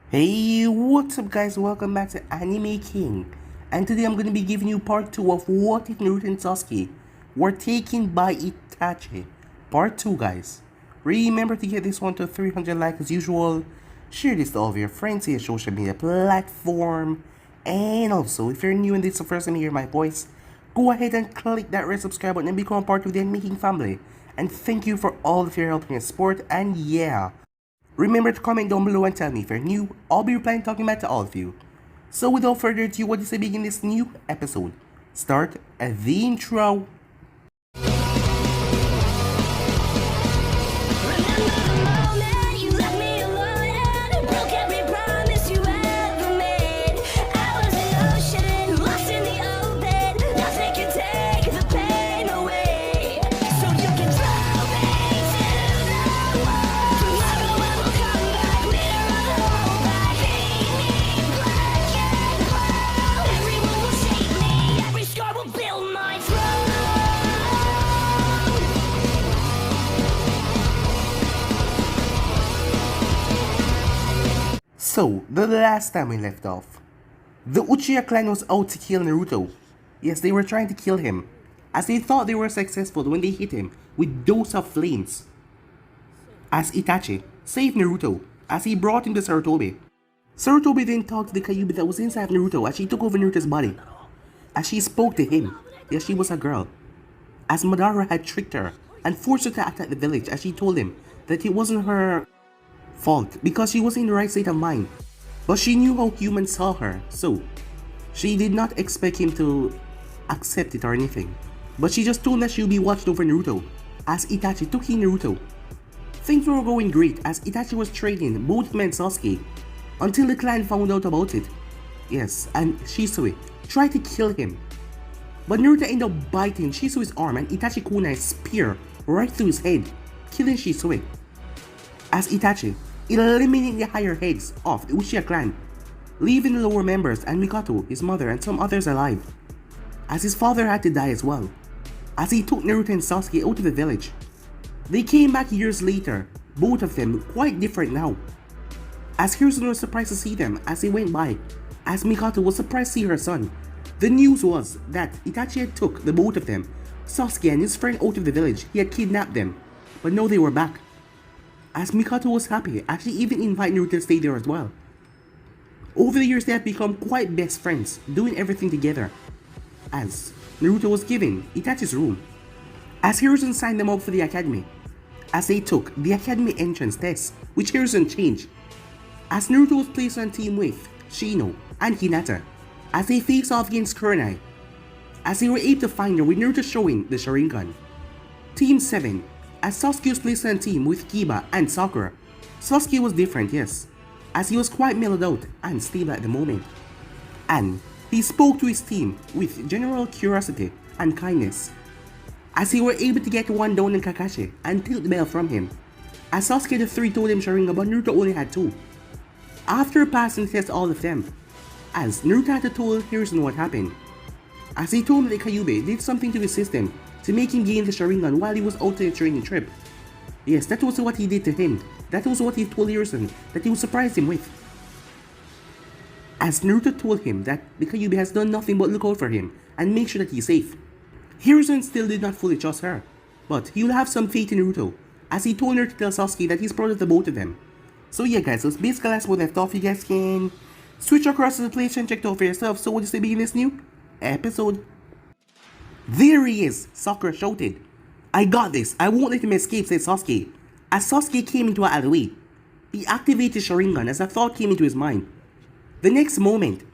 Hey, what's up guys? Welcome back to Anime King. And today I'm going to be giving you part 2 of What If Naruto and Sasuke were taken by Itachi. Part 2 guys. Remember to get this one to 300 likes as usual. Share this to all of your friends, your social media platform. And also, if you're new and this is the first time you hear my voice, go ahead and click that red subscribe button and become part of the Anime King family. And thank you for all of your help and support. And yeah. Remember to comment down below and tell me if you're new. I'll be replying talking back to all of you. So without further ado, what is to begin this new episode? Start at the intro. So, the last time we left off, the Uchiha clan was out to kill Naruto. Yes, they were trying to kill him, as they thought they were successful when they hit him with dose of flames. As Itachi saved Naruto, as he brought him to Sarutobi. Sarutobi then talked to the Kyuubi that was inside Naruto as she took over Naruto's body. As she spoke to him, yes, she was a girl. As Madara had tricked her and forced her to attack the village as she told him that it wasn't her fault because she was in the right state of mind. But she knew how humans saw her, so she did not expect him to accept it or anything. But she just told that she would be watched over Naruto as Itachi took in Naruto. Things were going great as Itachi was training both men Sasuke until the clan found out about it. Yes, and Shisui tried to kill him. But Naruto ended up biting Shisui's arm and Itachi kunai's spear right through his head, killing Shisui. As Itachi eliminating the higher heads of the Uchiha clan, leaving the lower members and Mikoto, his mother, and some others alive. As his father had to die as well, as he took Naruto and Sasuke out of the village. They came back years later, both of them quite different now. As Hiruzen was surprised to see them as they went by, as Mikoto was surprised to see her son. The news was that Itachi had took the both of them, Sasuke and his friend, out of the village. He had kidnapped them, but now they were back. As Mikoto was happy, as she even invited Naruto to stay there as well. Over the years they had become quite best friends, doing everything together. As Naruto was given Itachi's room, as Hiruzen signed them up for the academy, as they took the academy entrance test, which Hiruzen changed. As Naruto was placed on team with Shino and Hinata, as they faced off against Kurenai, as they were able to find her with Naruto showing the Sharingan. Team 7, as Sasuke was placed on a team with Kiba and Sakura. Sasuke was different, yes, as he was quite mellowed out and stable at the moment. And he spoke to his team with general curiosity and kindness, as they were able to get one down in Kakashi and tilt the bell from him. As Sasuke the 3 told him Sharingan, but Naruto only had 2. After passing the test all of them, as Naruto had to tell Hiruzen what happened, as he told him that Kyuubi did something to his system to make him gain the Sharingan while he was out on a training trip. Yes, that was what he did to him. That was what he told Hiruzen that he would surprise him with. As Naruto told him that the Kyuubi has done nothing but look out for him and make sure that he's safe. Hiruzen still did not fully trust her, but he will have some faith in Naruto, as he told her to tell Sasuke that he's proud of the both of them. So yeah guys, so it's basically that's what left off. You guys can switch across to the place and check it out for yourself. So what is to begin this new episode? There he is, Sakura shouted. I got this, I won't let him escape, said Sasuke. As Sasuke came into an alleyway, he activated Sharingan as a thought came into his mind. The next moment,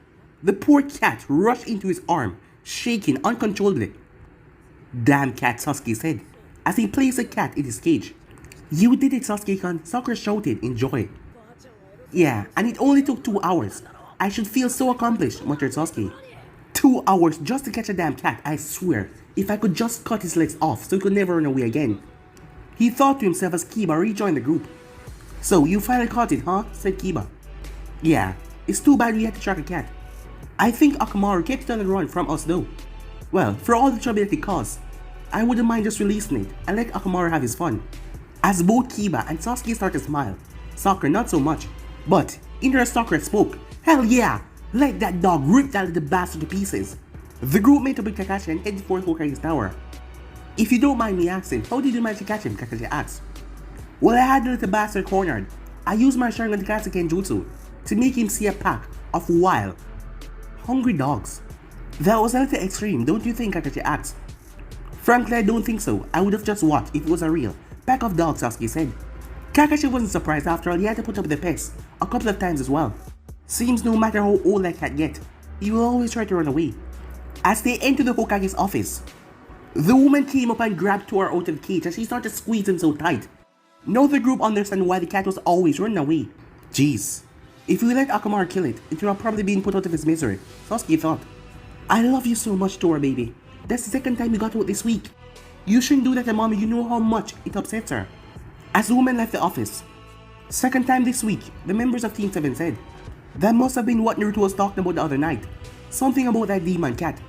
the poor cat rushed into his arm, shaking uncontrollably. Damn cat, Sasuke said, as he placed the cat in his cage. You did it, Sasuke-kun, Sakura shouted in joy. Yeah, and it only took 2 hours. I should feel so accomplished, muttered Sasuke. 2 hours just to catch a damn cat, I swear. If I could just cut his legs off so he could never run away again. He thought to himself as Kiba rejoined the group. So, you finally caught it, huh? Said Kiba. Yeah, it's too bad we had to track a cat. I think Akamaru kept it on the run from us though. Well, for all the trouble that it caused, I wouldn't mind just releasing it and let Akamaru have his fun. As both Kiba and Sasuke start to smile, Sakura not so much, but Inner Stalker spoke. Hell yeah! Let that dog rip that little bastard to pieces. The group met up with Kakashi and headed for Hokage's tower. If you don't mind me asking, how did you manage to catch him? Kakashi asked. Well, I had the little bastard cornered. I used my Sharingan Katsu Kenjutsu to make him see a pack of wild, hungry dogs. That was a little extreme, don't you think? Kakashi asked. Frankly, I don't think so. I would have just watched if it was a real pack of dogs, Sasuke said. Kakashi wasn't surprised. After all, he had to put up with the pest a couple of times as well. Seems no matter how old that cat gets, he will always try to run away. As they entered the Hokage's office, the woman came up and grabbed Tora out of the cage as she started squeezing so tight. Now the group understand why the cat was always running away. Jeez, if we let Akamaru kill it, it would have probably been put out of his misery, Sasuke thought. I love you so much, Tora baby. That's the second time you got out this week. You shouldn't do that to mommy, you know how much it upsets her. As the woman left the office, second time this week, the members of Team 7 said, that must have been what Naruto was talking about the other night. Something about that demon cat.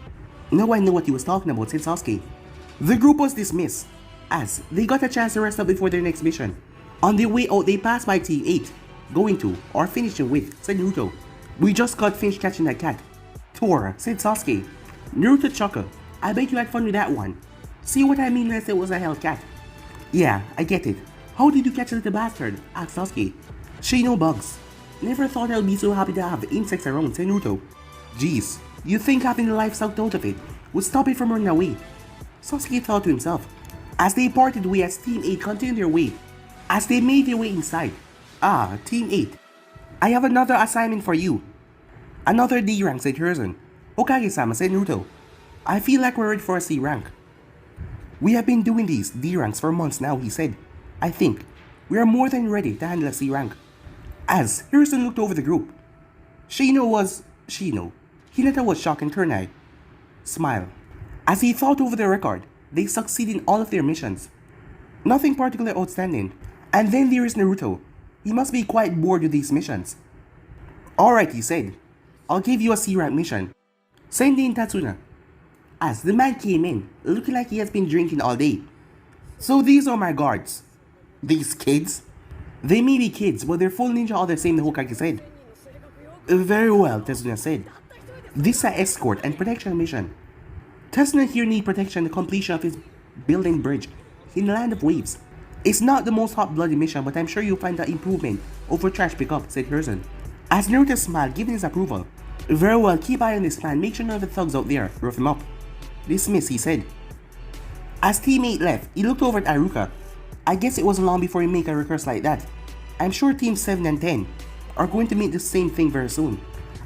Now I know what he was talking about, said Sasuke. The group was dismissed, as they got a chance to rest up before their next mission. On their way out, they passed by Team 8, going to, or finishing with, said Naruto. We just got finished catching that cat. Tora, said Sasuke. Naruto chuckled. I bet you had fun with that one. See what I mean when I said it was a hell cat? Yeah, I get it. How did you catch a little bastard? Asked Sasuke. She no bugs. Never thought I'd be so happy to have insects around, said Naruto. Jeez, you think having the life sucked out of it would stop it from running away? Sasuke thought to himself. As they parted way as Team 8 continued their way. As they made their way inside. Ah, Team 8. I have another assignment for you. Another D rank, said Hiruzen. Hokage-sama, said Naruto. I feel like we're ready for a C rank. We have been doing these D ranks for months now, he said. I think we are more than ready to handle a C rank. As Hiruzen looked over the group, Hinata was shocked and Kurenai smiled. As he thought over their record, they succeeded in all of their missions. Nothing particularly outstanding. And then there is Naruto. He must be quite bored with these missions. Alright, he said. I'll give you a C rank mission. Send in Tatsuna. As the man came in, looking like he has been drinking all day. So these are my guards. These kids? They may be kids, but they're full ninja all the same, the Hokage said. Very well, Tetsuna said. This is an escort and protection mission. Tetsuna here needs protection the completion of his building bridge in the Land of Waves. It's not the most hot-blooded mission, but I'm sure you'll find that improvement over trash pickup, said Hiruzen. As Naruto smiled, giving his approval. Very well, keep eye on this man, make sure none of the thugs out there rough him up. Dismiss, he said. As Team 8 left, he looked over at Iruka. I guess it wasn't long before he made a request like that. I'm sure Team 7 and 10 are going to make the same thing very soon.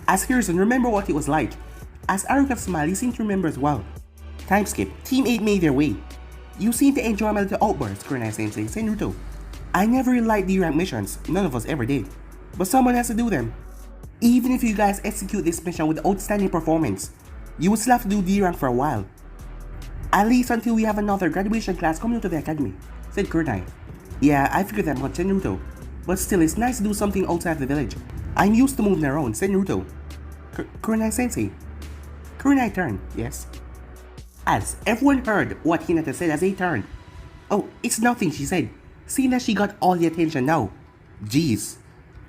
As Hiruzen, remember what it was like. As Iruka smiled, he seemed to remember as well. Time skip, Team 8 made their way. You seem to enjoy my little outbursts, Kurenai Sensei, said Naruto. I never really liked D-rank missions, none of us ever did. But someone has to do them. Even if you guys execute this mission with outstanding performance, you would still have to do D-rank for a while. At least until we have another graduation class coming out of the academy, said Kurenai. Yeah, I figured that much, said Naruto. But still, it's nice to do something outside the village. I'm used to moving around, said Naruto. Kurenai Sensei. Kurenai turned, yes. As everyone heard what Hinata said as they turned. Oh, it's nothing, she said, seeing that she got all the attention now. Jeez.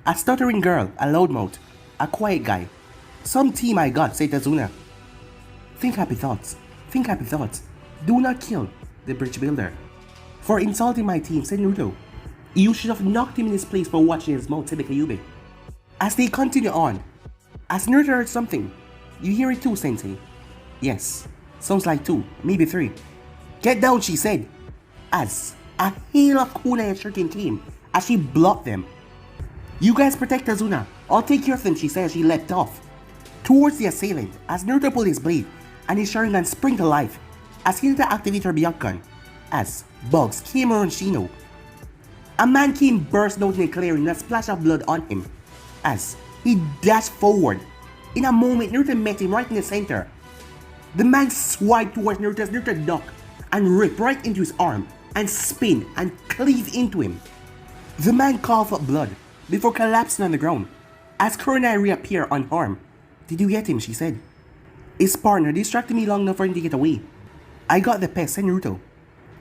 A stuttering girl, a loudmouth, a quiet guy. Some team I got, said Tazuna. Think happy thoughts. Think happy thoughts. Do not kill the bridge builder. For insulting my team, said Naruto. You should have knocked him in his place for watching his mouth, said Kyubey. As they continue on, as Naruto heard something. You hear it too, Sensei? Yes. Sounds like 2, maybe 3. Get down, she said. As a hail of kunai and shuriken came as she blocked them. You guys protect Tazuna. I'll take care of them, she said as she leapt off. Towards the assailant, as Naruto pulled his blade and his Sharingan sprang to life as Hinata activated her Byakugan. As bugs came around Shino. A man came bursting out in a clearing with a splash of blood on him. As he dashed forward. In a moment, Naruto met him right in the center. The man swiped towards Naruto as Naruto ducked and ripped right into his arm and spin and cleave into him. The man coughed up blood before collapsing on the ground as Kurenai reappeared unharmed. Did you get him? She said. His partner distracted me long enough for him to get away. I got the pest, said Naruto.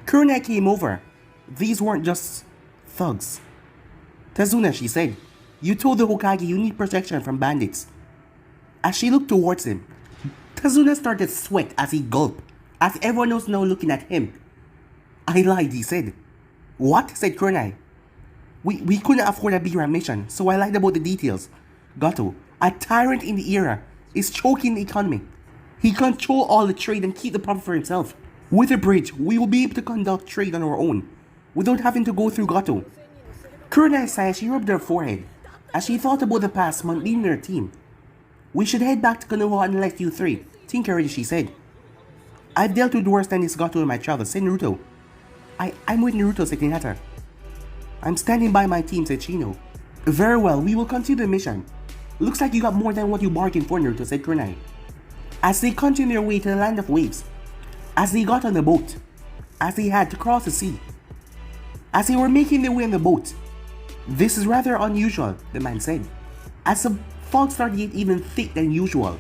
Kurenai came over. These weren't just thugs. Tazuna, she said. You told the Hokage you need protection from bandits. As she looked towards him, Tazuna started to sweat as he gulped, as everyone was now looking at him. I lied, he said. What? Said Kurenai. We couldn't afford a BRAM mission, so I lied about the details. Gato, a tyrant in the era, is choking the economy. He controls all the trade and keep the profit for himself. With a bridge, we will be able to conduct trade on our own, without having to go through Gato. Kurenai sighed as she rubbed her forehead, as she thought about the past month being their team. We should head back to Konoha and let you three. Think already, she said. I've dealt with worse than this Gato in my travels, said Naruto. I'm with Naruto, said Hinata. I'm standing by my team, said Shino. Very well, we will continue the mission. Looks like you got more than what you bargained for, Naruto, said Kurenai. As they continued their way to the land of waves, as they got on the boat, as they had to cross the sea, as they were making their way on the boat. This is rather unusual, the man said, as the fog started to get even thick than usual.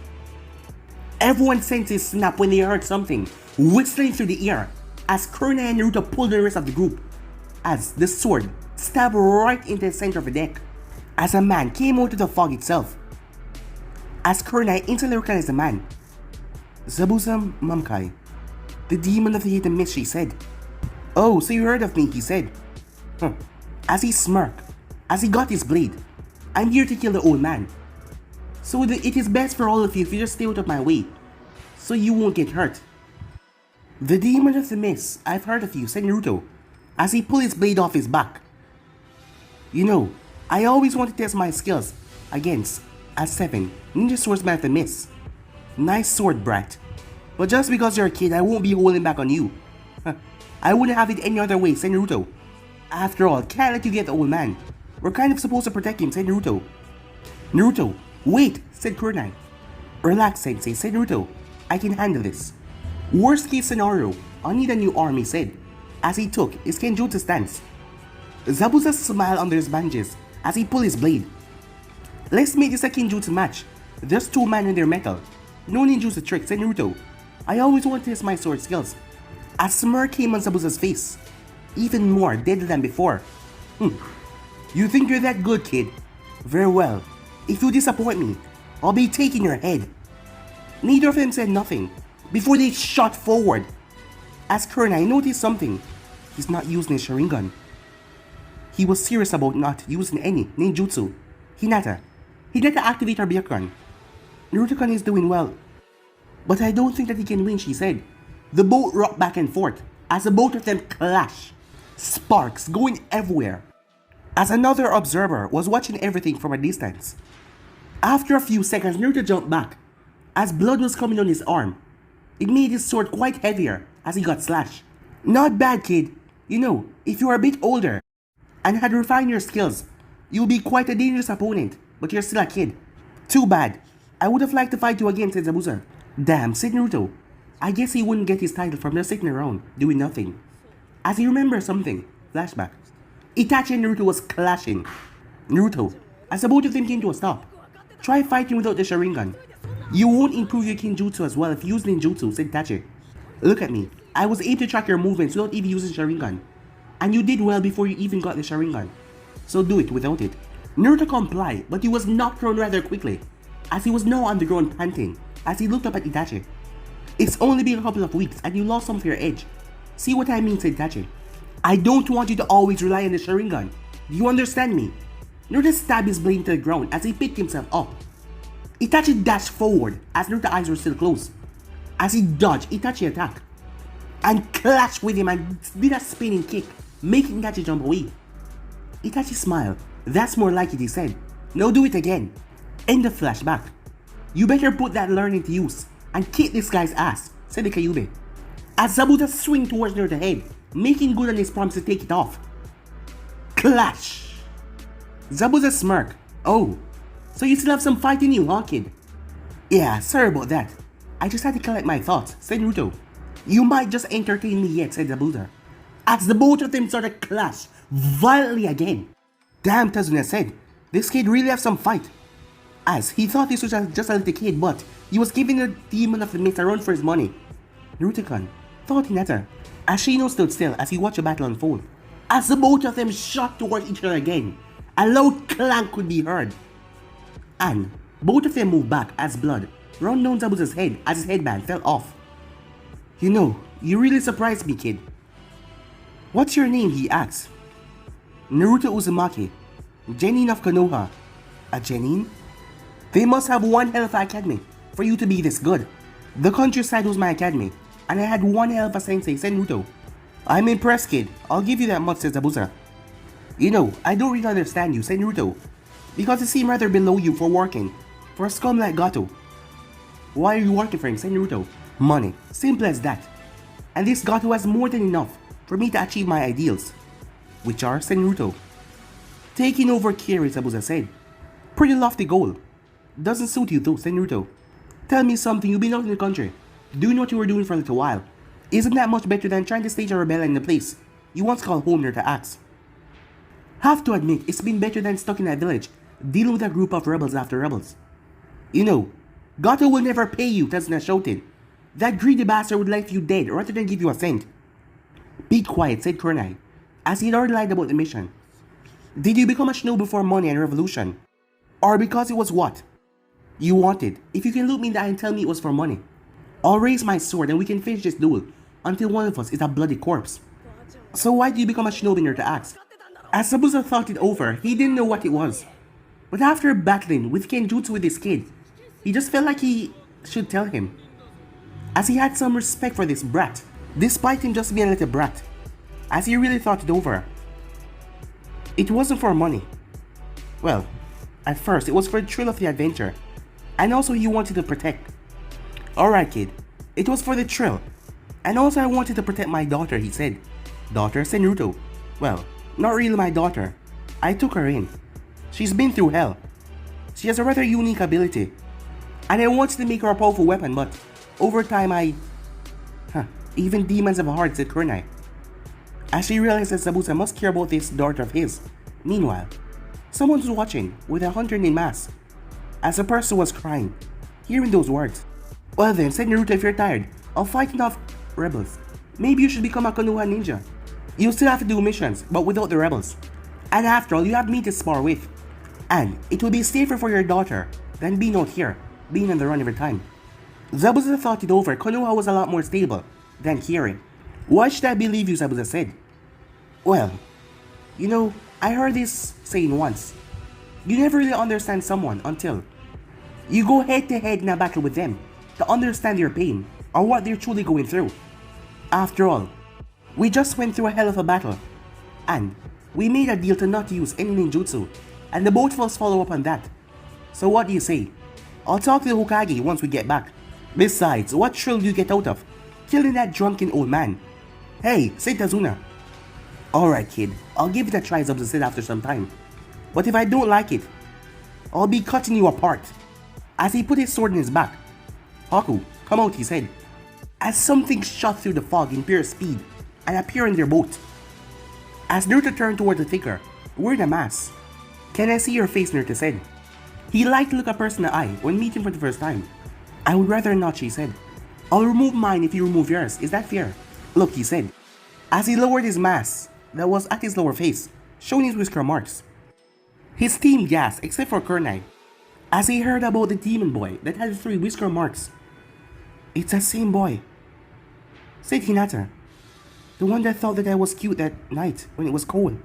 Everyone's senses snapped when they heard something whistling through the air as Kurenai and Naruto pulled the rest of the group, as the sword stabbed right into the center of the deck, as a man came out of the fog itself. As Kurenai instantly recognized the man. Zabuza Mamkai, the demon of the hidden mist, she said. Oh, so you heard of me, he said. As he smirked, as he got his blade. I'm here to kill the old man. So it is best for all of you if you just stay out of my way, so you won't get hurt. The demon of the mist, I've heard of you, said Naruto, as he pulled his blade off his back. You know, I always want to test my skills against A7, Ninja Swordsman of the Mist. Nice sword, brat. But just because you're a kid, I won't be holding back on you. I wouldn't have it any other way, said Naruto. After all, can't let you get the old man. We're kind of supposed to protect him, said Naruto. Naruto, wait, said Kurenai. Relax, Sensei, said Naruto. I can handle this. Worst case scenario, I'll need a new arm, he said, as he took his Kenjutsu stance. Zabuza smiled under his bandages as he pulled his blade. Let's make this a Kenjutsu match. There's two men in their metal. No ninjutsu trick, said Naruto. I always want to test my sword skills. A smirk came on Zabuza's face, even more deadly than before. You think you're that good, kid? Very well. If you disappoint me, I'll be taking your head. Neither of them said nothing before they shot forward. As Kurenai noticed something, he's not using his Sharingan. He was serious about not using any ninjutsu. Hinata activate her Byakugan. Naruto-kun is doing well, but I don't think that he can win, she said. The boat rocked back and forth as the both of them clashed, sparks going everywhere, as another observer was watching everything from a distance. After a few seconds, Naruto jumped back as blood was coming on his arm. It made his sword quite heavier as he got slashed. Not bad, kid. You know, if you are a bit older and had refined your skills, you'll be quite a dangerous opponent, but you're still a kid. Too bad. I would have liked to fight you again, said Zabuza. Damn, said Naruto. I guess he wouldn't get his title from just sitting around, doing nothing. As he remembers something, flashback. Itachi and Naruto was clashing. Naruto, as the both of them came to a stop. Try fighting without the Sharingan. You won't improve your Kenjutsu as well if you use ninjutsu, said Itachi. Look at me. I was able to track your movements without even using Sharingan. And you did well before you even got the Sharingan. So do it without it. Naruto complied, but he was knocked down rather quickly, as he was now on the ground panting, as he looked up at Itachi. It's only been a couple of weeks and you lost some of your edge. See what I mean, said Itachi. I don't want you to always rely on the Sharingan. Do you understand me? Naruto stabbed his blade into the ground as he picked himself up. Itachi dashed forward as Naruto's eyes were still closed. As he dodged Itachi's attack and clashed with him and did a spinning kick, making Itachi jump away. Itachi smiled. That's more like it, he said. Now do it again. End of flashback. You better put that learning to use and kick this guy's ass, said the Kyuubi. As Zabuza swung towards Naruto's head, making good on his promise to take it off. Clash! Zabuza smirked. Oh, so you still have some fight in you, huh, kid? Yeah, sorry about that. I just had to collect my thoughts, said Naruto. You might just entertain me yet, said Zabuza. As the both of them started to clash violently again. Damn, Tazuna said. This kid really has some fight. As he thought this was just a little kid, but he was giving the demon of the mist a run for his money. Naruto-kun, thought Hinata, as Shino stood still as he watched the battle unfold. As the both of them shot towards each other again, A loud clank could be heard, and both of them moved back as blood ran down Zabuza's head as his headband fell off. You know, you really surprised me, kid. What's your name? He asked. Naruto Uzumaki, Genin of Konoha. A Genin? They must have one hell of an academy for you to be this good. The countryside was my academy, and I had one hell of a sensei, Senruto. I'm impressed, kid. I'll give you that much, said Zabuza. You know, I don't really understand you, Senruto, because you seem rather below you for working for a scum like Gato. Why are you working for him, Senruto? Money. Simple as that. And this Gato has more than enough for me to achieve my ideals, which are Senruto. Taking over Kiri, Zabuza said. Pretty lofty goal. Doesn't suit you though, Senruto. Tell me something, you've been out in the country, doing what you were doing for a little while. Isn't that much better than trying to stage a rebellion in the place you once called home near the axe? Have to admit, it's been better than stuck in that village, dealing with a group of rebels after rebels. You know, Gato will never pay you, Tetsuna shouted. That greedy bastard would like you dead rather than give you a cent. Be quiet, said Kurenai, as he had already lied about the mission. Did you become a shinobi for money and revolution? Or because it was what you wanted? If you can look me in the eye and tell me it was for money, I'll raise my sword and we can finish this duel until one of us is a bloody corpse. So why did you become a shinobi near the axe? As Zabuza thought it over, he didn't know what it was. But after battling with Kenjutsu with his kid, he just felt like he should tell him, as he had some respect for this brat, despite him just being a little brat. As he really thought it over, it wasn't for money. Well, at first it was for the thrill of the adventure, and also he wanted to protect. Alright kid, it was for the thrill, and also I wanted to protect my daughter, he said. Daughter, Senruto. Well, not really my daughter. I took her in. She's been through hell. She has a rather unique ability, and I wanted to make her a powerful weapon, but over time even demons have a heart, said Kurenai, as she realized that Zabuza must care about this daughter of his. Meanwhile, someone was watching with a hunter named Mas, as the person was crying, hearing those words. Well then, said Naruto, if you're tired of fighting off rebels, maybe you should become a Konoha ninja. You still have to do missions, but without the rebels. And after all, you have me to spar with. And it will be safer for your daughter than being out here, being on the run every time. Zabuza thought it over. Konoha was a lot more stable than Kiri. Why should I believe you, Zabuza said. Well, you know, I heard this saying once. You never really understand someone until you go head to head in a battle with them to understand their pain or what they're truly going through. After all, we just went through a hell of a battle, and we made a deal to not use any ninjutsu, and the both of us follow up on that. So what do you say? I'll talk to the Hokage once we get back. Besides, what thrill do you get out of killing that drunken old man? Hey, say Tazuna. Alright kid, I'll give it a try, Zabuza said after some time. But if I don't like it, I'll be cutting you apart. As he put his sword in his back. Haku, come out, he said, as something shot through the fog in pure speed and appeared in their boat. As Naruto turned toward the figure, wearing a mask. Can I see your face, Naruto said. He liked to look a person in the eye when meeting for the first time. I would rather not, she said. I'll remove mine if you remove yours, is that fair? Look, he said, as he lowered his mask that was at his lower face, showing his whisker marks. His team gasped, except for Kurenai, as he heard about the demon boy that had the 3 whisker marks. It's the same boy, said Hinata, the one that thought that I was cute that night when it was cold.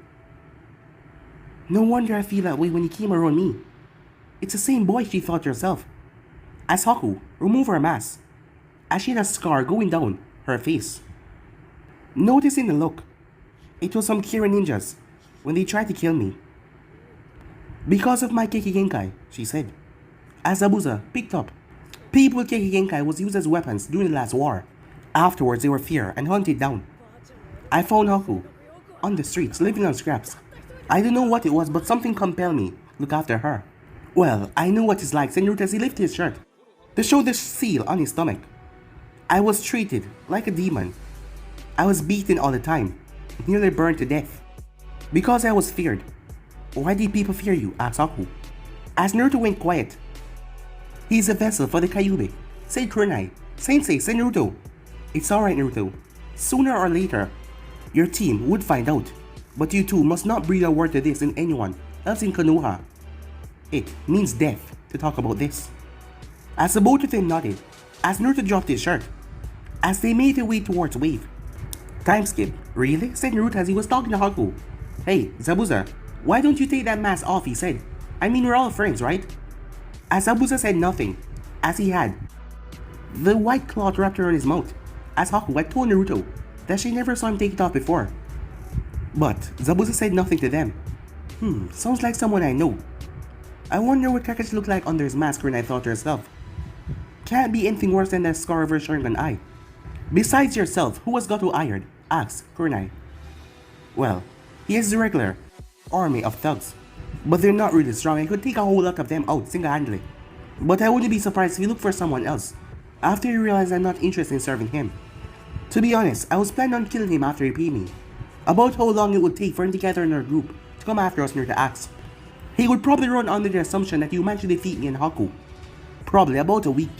No wonder I feel that way when he came around me. It's the same boy, she thought to herself, as Haku removed her mask, as she had a scar going down her face. Noticing the look, it was some Kira ninjas when they tried to kill me. Because of my Keiki Genkai, she said, as Zabuza picked up. People with Keiki Genkai was used as weapons during the last war. Afterwards, they were feared and hunted down. I found Haku on the streets, living on scraps. I don't know what it was, but something compelled me to look after her. Well, I know what it's like, said Naruto as he lifted his shirt to show the seal on his stomach. I was treated like a demon. I was beaten all the time, nearly burned to death, because I was feared. Why did people fear you? Asked Haku, as Naruto went quiet. He's a vessel for the Kyuubi, said Kurenai. Sensei, said Naruto. It's alright, Naruto. Sooner or later, your team would find out, but you two must not breathe a word to this in anyone else in Konoha. It means death to talk about this. As the both of them nodded, as Naruto dropped his shirt, as they made their way towards Wave. Time skip, really? Said Naruto as he was talking to Haku. Hey, Zabuza, why don't you take that mask off, he said. I mean, we're all friends, right? As Zabuza said nothing, as he had the white cloth wrapped around his mouth, as Haku had told Naruto that she never saw him take it off before. But Zabuza said nothing to them. Sounds like someone I know. I wonder what Kakashi looked like under his mask, Kurenai thought to herself. Can't be anything worse than that scar over his Sharingan eye. Besides yourself, who was Gato hired? Asked Kurenai. Well, he is the regular army of thugs. But they're not really strong. I could take a whole lot of them out single-handedly. But I wouldn't be surprised if he looked for someone else, after he realized I'm not interested in serving him. To be honest, I was planning on killing him after he paid me. About how long it would take for him to gather in our group to come after us near the axe. He would probably run under the assumption that you managed to defeat me and Haku. Probably about a week.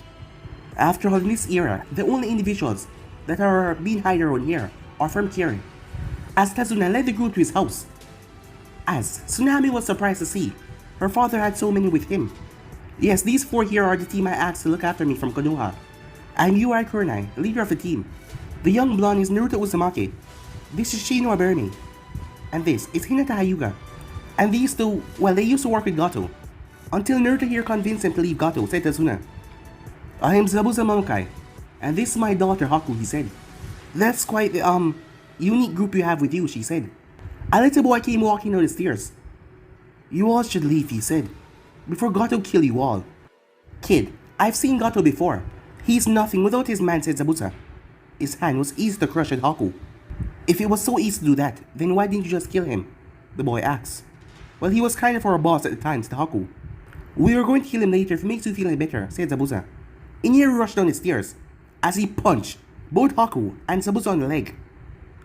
After all, in this era, the only individuals that are being hired around here are from Kirin. As Tazuna led the group to his house. As Tsunami was surprised to see her father had so many with him. Yes, these 4 here are the team I asked to look after me from Konoha. And you are Kurenai, leader of the team. The young blonde is Naruto Uzumaki. This is Shino Aberni. And this is Hinata Hyuga. And these two, well, they used to work with Gato. Until Naruto here convinced him to leave Gato, said Tazuna. I am Zabuza Momokai, and this is my daughter Haku, he said. That's quite the, unique group you have with you, she said. A little boy came walking down the stairs. You all should leave, he said, before Gato kill you all. Kid, I've seen Gato before. He's nothing without his man, said Zabuza. His hand was easy to crush at Haku. If it was so easy to do that, then why didn't you just kill him? The boy asked. Well, he was kind of our boss at the time, said Haku. We were going to kill him later if it makes you feel any better, said Zabuza. Iniero rushed down the stairs as he punched both Haku and Zabuza on the leg.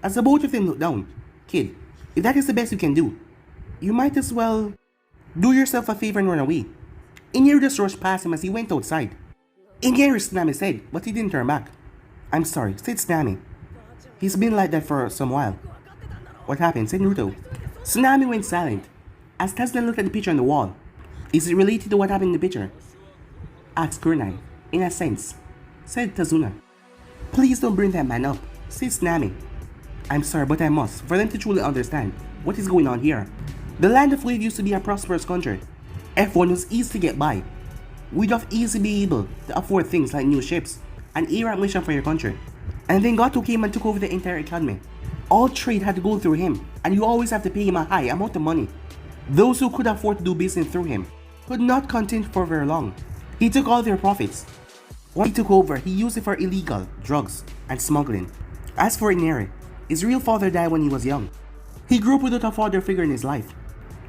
As the both of them looked down, Kid, if that is the best you can do, you might as well do yourself a favor and run away. Iniero just rushed past him as he went outside. Iniero, Tsunami said, but he didn't turn back. I'm sorry, said Tsunami. He's been like that for some while. What happened, said Naruto. Tsunami went silent as Tazuna looked at the picture on the wall. Is it related to what happened in the picture? Asked Kurenai. In a sense, said Tazuna. Please don't bring that man up, said Tsunami. I'm sorry, but I must, for them to truly understand what is going on here. The land of Wave used to be a prosperous country. F1 was easy to get by. We'd have easily be able to afford things like new ships and air mission for your country. And then Gato came and took over the entire economy. All trade had to go through him, and you always have to pay him a high amount of money. Those who could afford to do business through him could not continue for very long. He took all their profits. Once he took over, he used it for illegal drugs and smuggling. As for Iniero, his real father died when he was young. He grew up without a father figure in his life.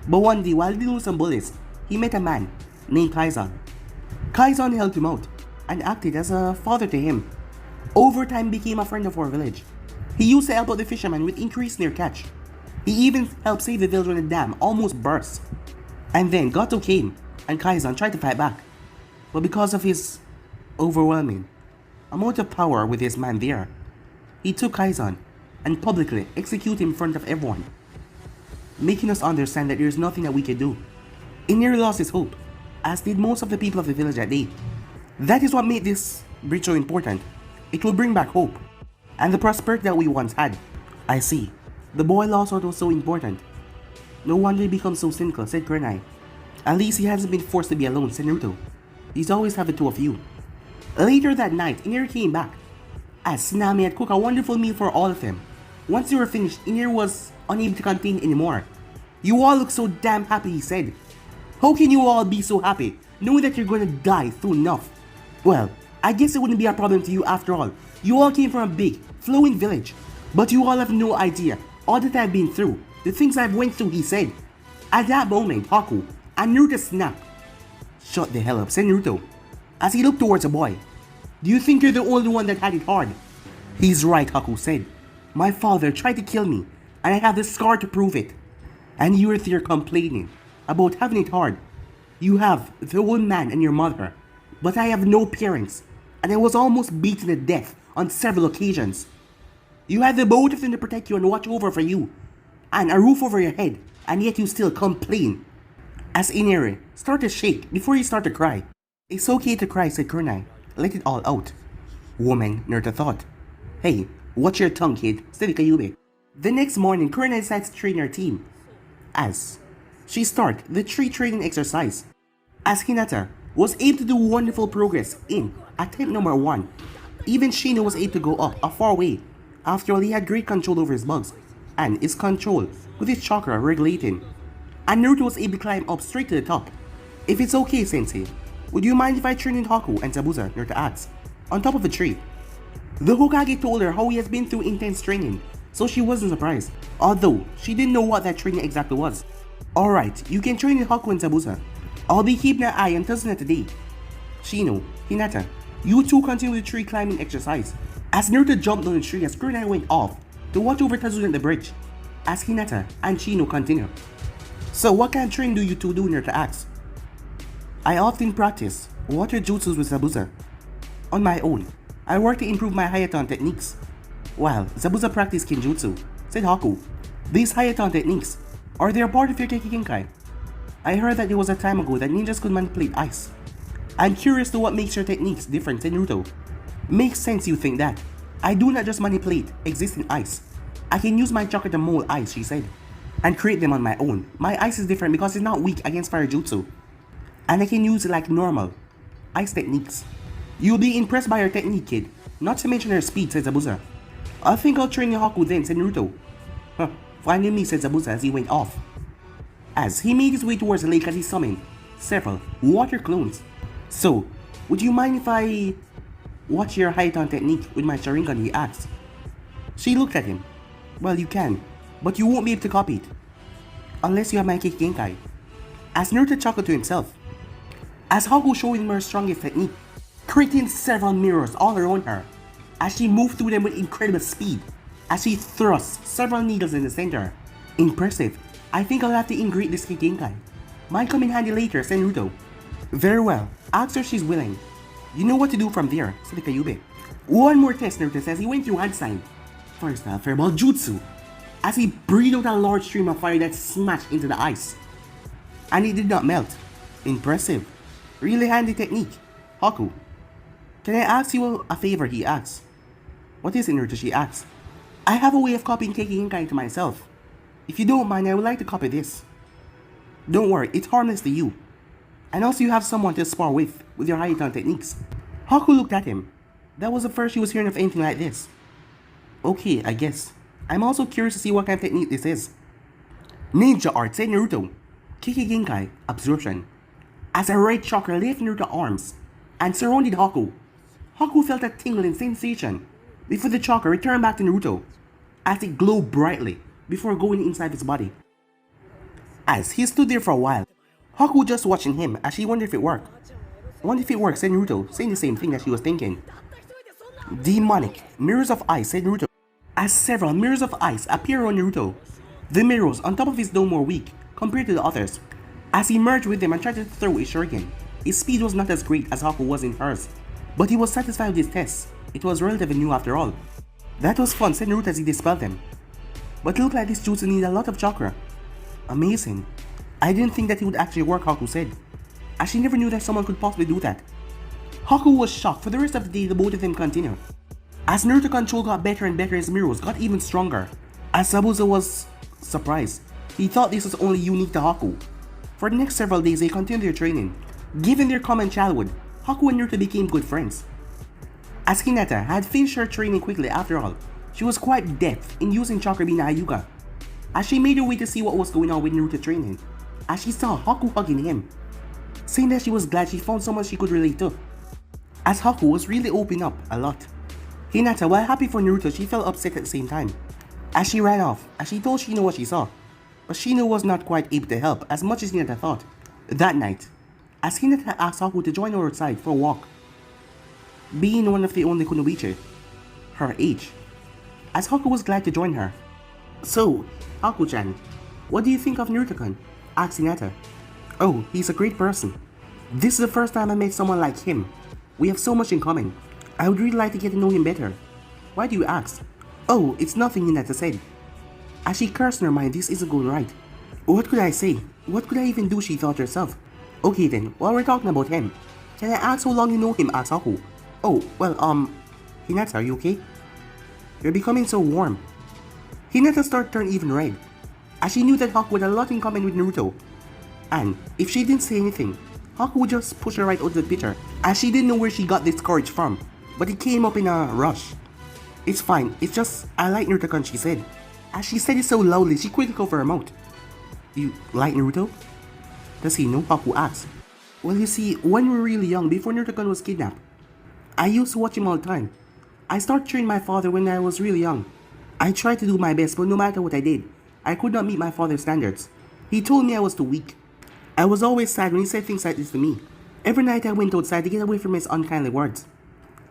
But one day, while dealing with some bullies, he met a man named Kaizan. Kaizan helped him out and acted as a father to him. Over time, became a friend of our village. He used to help out the fishermen with increased their catch. He even helped save the village when the dam almost burst. And then Gato came and Kaizan tried to fight back. But because of his overwhelming amount of power with his man there, he took Kaizan and publicly executed him in front of everyone, making us understand that there is nothing that we can do. Iniero lost his hope, as did most of the people of the village that day. That is what made this bridge so important. It will bring back hope, and the prosperity that we once had. I see. The boy lost what was so important. No wonder he becomes so cynical, said Kurenai. At least he hasn't been forced to be alone, said Naruto. He's always had the two of you. Later that night, Iniero came back, as Tsunami had cooked a wonderful meal for all of them. Once they were finished, Iniero was unable to contain anymore. You all look so damn happy, he said. How can you all be so happy, knowing that you're going to die soon enough? Well, I guess it wouldn't be a problem to you after all. You all came from a big, flowing village. But you all have no idea all that I've been through, the things I've went through, he said. At that moment, Haku and Naruto snapped. Shut the hell up, said Naruto, as he looked towards the boy. Do you think you're the only one that had it hard? He's right, Haku said. My father tried to kill me, and I have the scar to prove it. And you're there complaining about having it hard. You have the old man and your mother, but I have no parents, and I was almost beaten to death on several occasions. You had the both of them to protect you and watch over for you, and a roof over your head, and yet you still complain. As Ineri started to shake before he started to cry. It's okay to cry, said Kurnai. Let it all out. Woman, Naruto thought. Hey, watch your tongue, kid, said Kyubey. The next morning, Kurnai decided to train her team. As she started the tree training exercise. As Hinata was able to do wonderful progress in attempt number 1. Even Shino was able to go up a far way. After all, he had great control over his bugs and his control with his chakra regulating. And Naruto was able to climb up straight to the top. If it's okay, Sensei, would you mind if I train in Haku and Zabuza, Naruto asked, on top of the tree? The Hokage told her how he has been through intense training, so she wasn't surprised, although she didn't know what that training exactly was. Alright, you can train in Haku and Zabuza. I'll be keeping an eye on Tazuna today. Shino, Hinata, you two continue the tree climbing exercise. As Naruto jumped on the tree as Kunai went off to watch over Tazuna at the bridge, as Hinata and Shino continue. So what kind of training do you two do, Naruto asked? I often practice water jutsus with Zabuza. On my own, I work to improve my Hayaton techniques, while Zabuza practice Kenjutsu, said Haku. These Hayaton techniques, are they a part of your Keiki Genkai? I heard that there was a time ago that ninjas could manipulate ice. I'm curious to what makes your techniques different, said Naruto. Makes sense you think that. I do not just manipulate existing ice. I can use my chakra to mold ice, she said, and create them on my own. My ice is different because it's not weak against fire jutsu, and I can use it like normal ice techniques. You'll be impressed by her technique, kid, not to mention her speed, said Zabuza. I think I'll train your Haku then, said Naruto. Finding me, said Zabuza as he went off. As he made his way towards the lake as he summoned several water clones. So, would you mind if I watch your Hayaton technique with my Sharingan, he asked. She looked at him. Well, you can, but you won't be able to copy it, unless you have my Keiki Genkai. As Naruto chuckled to himself, as Haku showed him her strongest technique, creating several mirrors all around her, as she moved through them with incredible speed, as she thrust several needles in the center. Impressive. I think I'll have to integrate this Keiki Genkai. Might come in handy later, said Naruto. Very well, ask her if she's willing. You know what to do from there, said Kyubey. One more test, Naruto says. He went through hand sign. First, Fireball Jutsu, as he breathed out a large stream of fire that smashed into the ice. And it did not melt. Impressive. Really handy technique. Haku, can I ask you a favor, he asks. What is it, Naruto, she asks. I have a way of copying Keiki Genkai to myself. If you don't mind, I would like to copy this. Don't worry, it's harmless to you. And also you have someone to spar with your Hayaton techniques. Haku looked at him. That was the first she was hearing of anything like this. Okay, I guess. I'm also curious to see what kind of technique this is. Ninja art, said Naruto. Keiki Genkai, absorption. As a red chakra left Naruto's arms and surrounded Haku, Haku felt a tingling sensation before the chakra returned back to Naruto, as it glowed brightly before going inside his body. As he stood there for a while, Haku just watching him as she wondered if it worked. Wonder if it works, said Naruto, saying the same thing that she was thinking. Demonic mirrors of ice, said Naruto, as several mirrors of ice appear on Naruto. The mirrors on top of his dome were weak compared to the others. As he merged with them and tried to throw his shuriken, his speed was not as great as Haku was in hers, but he was satisfied with his tests. It was relatively new after all. That was fun, said Naruto as he dispelled them. But it looked like this jutsu needed a lot of chakra. Amazing. I didn't think that it would actually work, Haku said, as she never knew that someone could possibly do that. Haku was shocked. For the rest of the day, the both of them continued. As Naruto's control got better and better, his mirrors got even stronger. As Zabuza was surprised, he thought this was only unique to Haku. For the next several days, they continued their training. Given their common childhood, Haku and Naruto became good friends. As Hinata had finished her training quickly after all, she was quite deft in using chakra being Hyuga. As she made her way to see what was going on with Naruto training, as she saw Haku hugging him, saying that she was glad she found someone she could relate to. As Haku was really opening up a lot. Hinata, while happy for Naruto, she felt upset at the same time. As she ran off, as she told Shino what she saw, but Shino was not quite able to help as much as Hinata thought. That night, as Hinata asked Haku to join her outside for a walk, being one of the only Kunoichi her age, as Haku was glad to join her. So, Haku-chan, what do you think of Naruto-kun? Asked Hinata. Oh, he's a great person. This is the first time I met someone like him. We have so much in common. I would really like to get to know him better. Why do you ask? Oh, it's nothing, Hinata said, as she cursed in her mind this isn't going right. What could I say? What could I even do, she thought herself. Okay then, while we're talking about him, can I ask how long you know him, asked Haku. Oh, well, Hinata, are you okay? You're becoming so warm. Hinata started to turn even red, as she knew that Haku had a lot in common with Naruto. And if she didn't say anything, Haku would just push her right out of the picture, as she didn't know where she got this courage from, but it came up in a rush. It's fine, it's just, I like Naruto-kun, she said. As she said it so loudly, she quickly covered her mouth. You like Naruto? Does he know? Haku asked. Well, you see, when we were really young, before Naruto-kun was kidnapped, I used to watch him all the time. I started training my father when I was really young. I tried to do my best, but no matter what I did, I could not meet my father's standards. He told me I was too weak. I was always sad when he said things like this to me. Every night I went outside to get away from his unkindly words.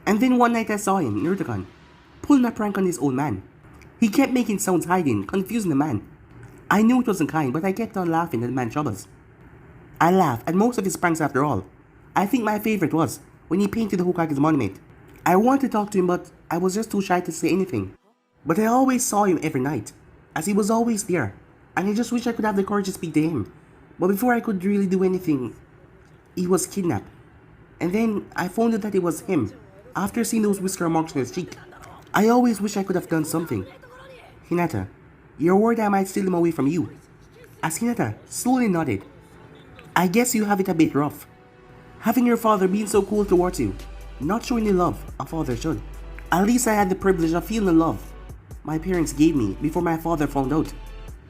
And then one night I saw him, Naruto-kun, pulling a prank on this old man. He kept making sounds hiding, confusing the man. I knew it wasn't kind, but I kept on laughing at the man's troubles. I laughed at most of his pranks after all. I think my favorite was when he painted the Hokage's monument. I wanted to talk to him, but I was just too shy to say anything. But I always saw him every night, as he was always there, and I just wish I could have the courage to speak to him. But before I could really do anything, he was kidnapped. And then I found out that it was him, after seeing those whisker marks on his cheek. I always wish I could have done something. Hinata, you're worried I might steal him away from you. As Hinata slowly nodded. I guess you have it a bit rough. Having your father being so cool towards you, not showing the love a father should. At least I had the privilege of feeling the love my parents gave me before my father found out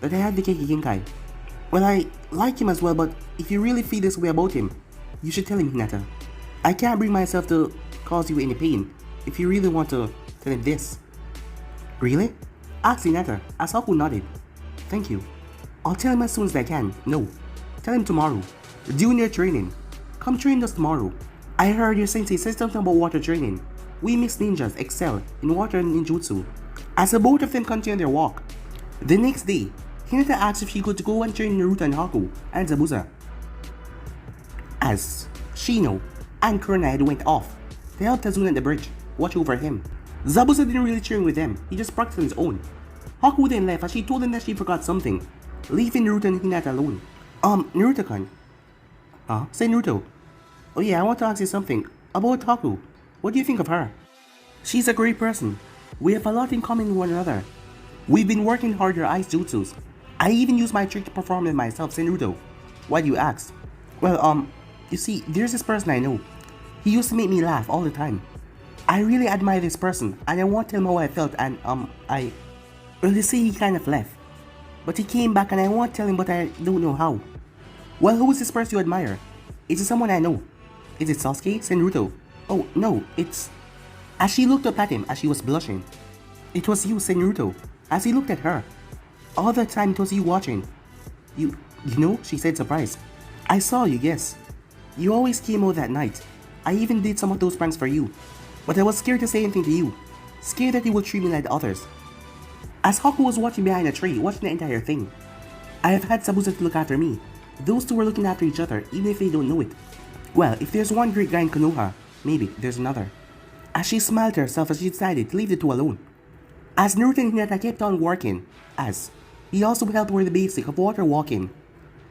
that I had the Keiki Genkai. Well, I like him as well, but if you really feel this way about him, you should tell him, Hinata. I can't bring myself to cause you any pain if you really want to tell him this. Really? Asked Hinata, as Haku nodded. Thank you. I'll tell him as soon as I can. No, tell him tomorrow. During your training. Come train us tomorrow. I heard your sensei said something about water training. We mixed ninjas excel in water and ninjutsu. As the both of them continued their walk. The next day, Hinata asked if she could go and train Naruto and Haku and Zabuza. As Shino and Kurenai went off to help Tazuna at the bridge, watch over him. Zabuza didn't really train with them, he just practiced on his own. Haku then left as she told him that she forgot something, leaving Naruto and Hinata alone. Naruto-kun. Huh? Say Naruto. Oh yeah, I want to ask you something. About Haku. What do you think of her? She's a great person. We have a lot in common with one another. We've been working hard her ice jutsus. I even used my trick to perform it myself, say Naruto. Why do you ask? Well, you see, there's this person I know. He used to make me laugh all the time. I really admire this person, and I want to tell him how I felt, and, well, you see, he kind of left. But he came back, and I want to tell him, but I don't know how. Well, who is this person you admire? Is it someone I know? Is it Sasuke? Said Naruto. Oh, no, it's... As she looked up at him, as she was blushing. It was you, said Naruto, as he looked at her. All the time it was you watching. You know, she said surprised. I saw you, yes. You always came out that night. I even did some of those pranks for you. But I was scared to say anything to you. Scared that you would treat me like others. As Haku was watching behind a tree, watching the entire thing. I have had Zabuza to look after me. Those two were looking after each other, even if they don't know it. Well, if there's one great guy in Konoha, maybe there's another. As she smiled to herself as she decided to leave the two alone. As Naruto and Hinata kept on working, as he also helped with the basic of water walking.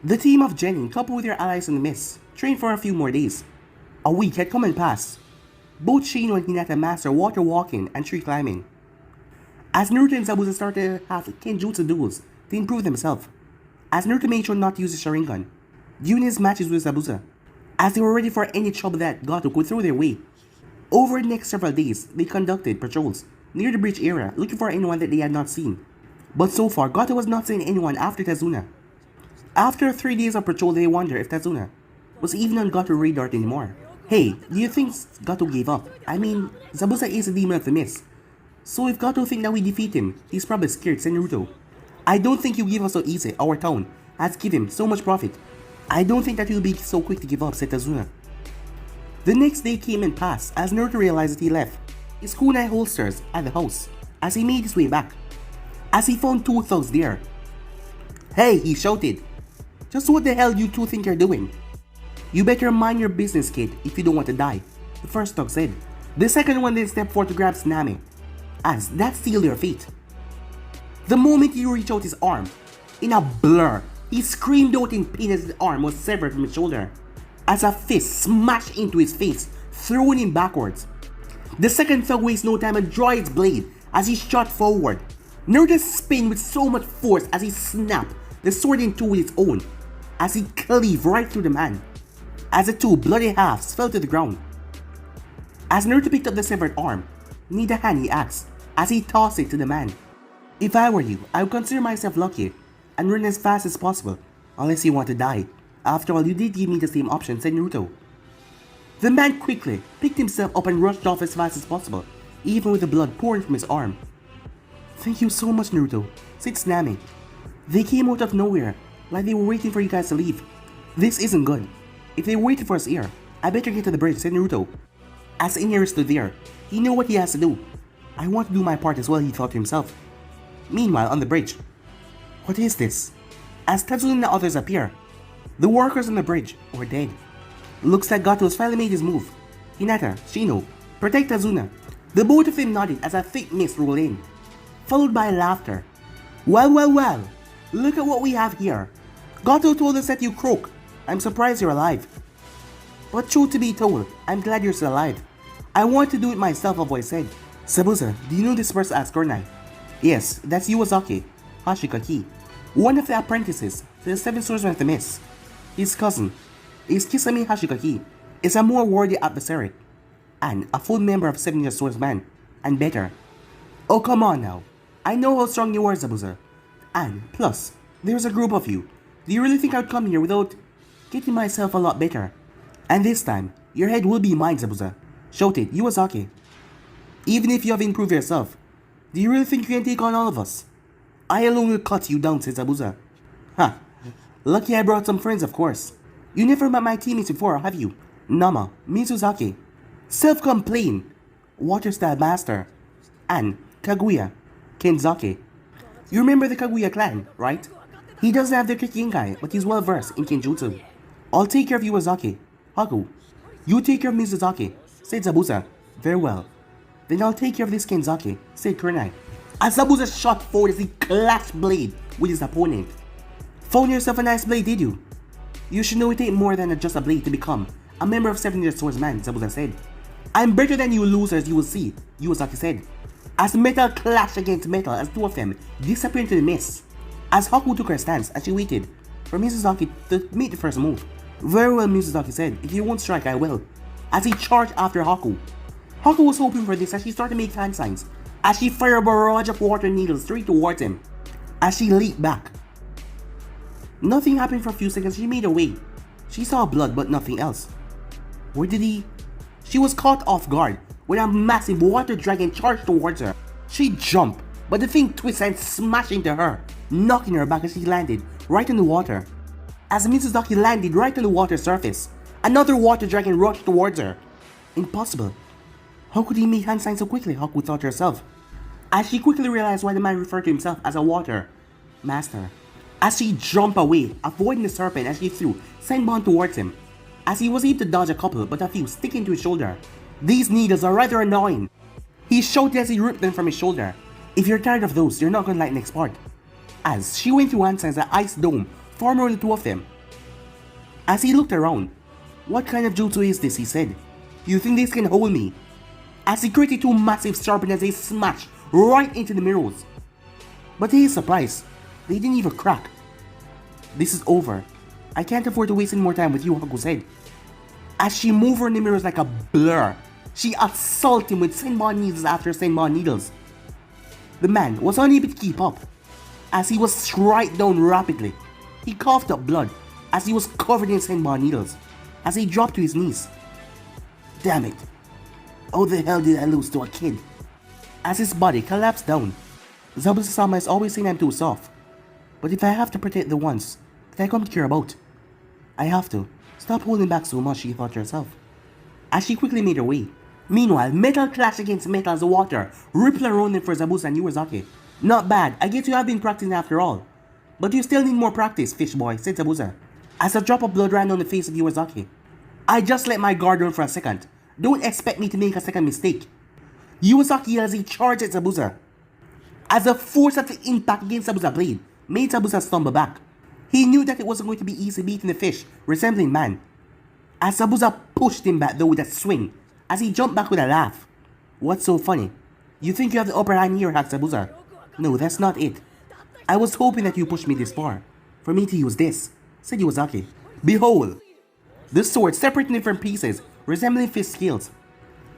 The team of Genin, coupled with their allies in the mist, trained for a few more days. A week had come and passed. Both Shino and Hinata mastered water walking and tree climbing. As Naruto and Zabuza started to have Kenjutsu duels to improve themselves. As Naruto made sure not to use his Sharingan during his matches with Zabuza, as they were ready for any trouble that Gato could throw their way. Over the next several days, they conducted patrols near the bridge area looking for anyone that they had not seen. But so far, Gato was not seeing anyone after Tazuna. After 3 days of patrol, they wondered if Tazuna was even on Gato's radar anymore. Hey, do you think Gato gave up? I mean, Zabuza is a demon of the mist. So if Gato thinks that we defeat him, he's probably scared, said Naruto. I don't think you give us so easy. Our town has given him so much profit. I don't think that he'll be so quick to give up, said Tazuna. The next day came and passed as Naruto realized that he left his kunai holsters at the house as he made his way back. As he found two thugs there. Hey, he shouted. Just what the hell you two think you're doing? You better mind your business, kid, if you don't want to die, the first thug said. The second one then stepped forward to grab Tsunami, as that sealed their fate. The moment he reached out his arm, in a blur, He screamed out in pain as his arm was severed from his shoulder, as a fist smashed into his face, throwing him backwards. The second thug wastes no time and draws its blade as he shot forward. Naruto spun with so much force as he snapped the sword in two with its own, as he cleaved right through the man, as the two bloody halves fell to the ground. As Naruto picked up the severed arm, need a hand, he asked, as he tossed it to the man. If I were you, I would consider myself lucky and run as fast as possible, unless you want to die. After all, you did give me the same option, said Naruto. The man quickly picked himself up and rushed off as fast as possible, even with the blood pouring from his arm. Thank you so much, Naruto, said Tsunami. They came out of nowhere, like they were waiting for you guys to leave. This isn't good. If they waited for us here, I better get to the bridge, said Naruto. As Iniru stood there, he knew what he has to do. I want to do my part as well, he thought to himself. Meanwhile, on the bridge. What is this? As Tetsuzan and the others appear, the workers on the bridge were dead. Looks like Gato has finally made his move. Hinata, Shino, protect Azuna. The both of them nodded as a thick mist rolled in, followed by laughter. Well, look at what we have here. Gato told us that you croak. I'm surprised you're alive. But truth to be told, I'm glad you're still alive. I want to do it myself, a voice said. Zabuza, do you know this person? Asked Kurenai. Yes, that's Iwazaki, Hashikaki, one of the apprentices to the Seven Swordsmen of the Mist. His cousin is Kisame Hashikaki, is a more worthy adversary, and a full member of Seven Ninja Swordsmen, and better. Oh, come on now. I know how strong you are, Zabuza. And plus, there's a group of you. Do you really think I'd come here without getting myself a lot better? And this time, your head will be mine, Zabuza, shouted Iwazaki. Even if you have improved yourself, do you really think you can take on all of us? I alone will cut you down, said Zabuza. Ha, lucky I brought some friends, of course. You never met my teammates before, have you? Nama, Mizuzaki, Self-Complain, Water Style Master, and Kaguya, Kenzaki. You remember the Kaguya clan, right? He doesn't have the Kikinkai, but he's well versed in Kenjutsu. I'll take care of Iwazaki. Haku, you take care of Mizuzaki, said Zabuza. Very well. Then I'll take care of this Kenzaki, said Kurenai. As Zabuza shot forward as he clashed blade with his opponent. Found yourself a nice blade, did you? You should know it ain't more than just a blade to become a member of Seven Ninja Swordsmen, Zabuza said. I'm better than you losers, you will see, Iwazaki said. As metal clashed against metal as two of them disappeared into the mist. As Haku took her stance as she waited for Mizuzaki to make the first move. Very well, Mizuzaki said, if you won't strike, I will. As he charged after Haku. Haku was hoping for this as she started to make hand signs, as she fired a barrage of water needles straight towards him. As she leaped back. Nothing happened for a few seconds. She made her way. She saw blood but nothing else. Where did he? She was caught off guard when a massive water dragon charged towards her. She jumped, but the thing twisted and smashed into her, knocking her back as she landed right in the water. As Mizuzaki landed right on the water surface, another water dragon rushed towards her. Impossible. How could he make hand signs so quickly, Haku thought to herself, as she quickly realized why the man referred to himself as a water master. As she jumped away, avoiding the serpent as she threw Senbon towards him, as he was able to dodge a couple but a few sticking to his shoulder. These needles are rather annoying, he shouted as he ripped them from his shoulder. If you're tired of those, you're not gonna like the next part. As she went through hand signs, an ice dome formed around the two of them. As he looked around, what kind of jutsu is this, he said. You think this can hold me? As he created two massive serpents as they smashed right into the mirrors. But to his surprise, they didn't even crack. This is over. I can't afford to waste any more time with you, Haku said. As she moved around the mirrors like a blur, she assaulted him with Senbon needles after Senbon needles. The man was unable to keep up, as he was struck down rapidly. He coughed up blood as he was covered in Senbon needles, as he dropped to his knees. Damn it. How the hell did I lose to a kid? As his body collapsed down, Zabuza-sama is always saying I'm too soft. But if I have to protect the ones that I come to care about, I have to. Stop holding back so much, she thought to herself, as she quickly made her way. Meanwhile, metal clashed against metal as the water rippled around them for Zabuza and Iwazaki. Not bad, I guess you have been practicing after all. But you still need more practice, fish boy, said Zabuza, as a drop of blood ran on the face of Iwazaki. I just let my guard down for a second. Don't expect me to make a second mistake. Iwazaki yelled as he charged at Zabuza, as the force of the impact against Zabuza's blade made Zabuza stumble back. He knew that it wasn't going to be easy beating the fish, resembling man. As Zabuza pushed him back though with a swing, as he jumped back with a laugh. What's so funny? You think you have the upper hand here, Hatzabuza? No, that's not it. I was hoping that you pushed me this far, for me to use this, said Iwazaki. Behold! The sword separated in different pieces, resembling fish scales.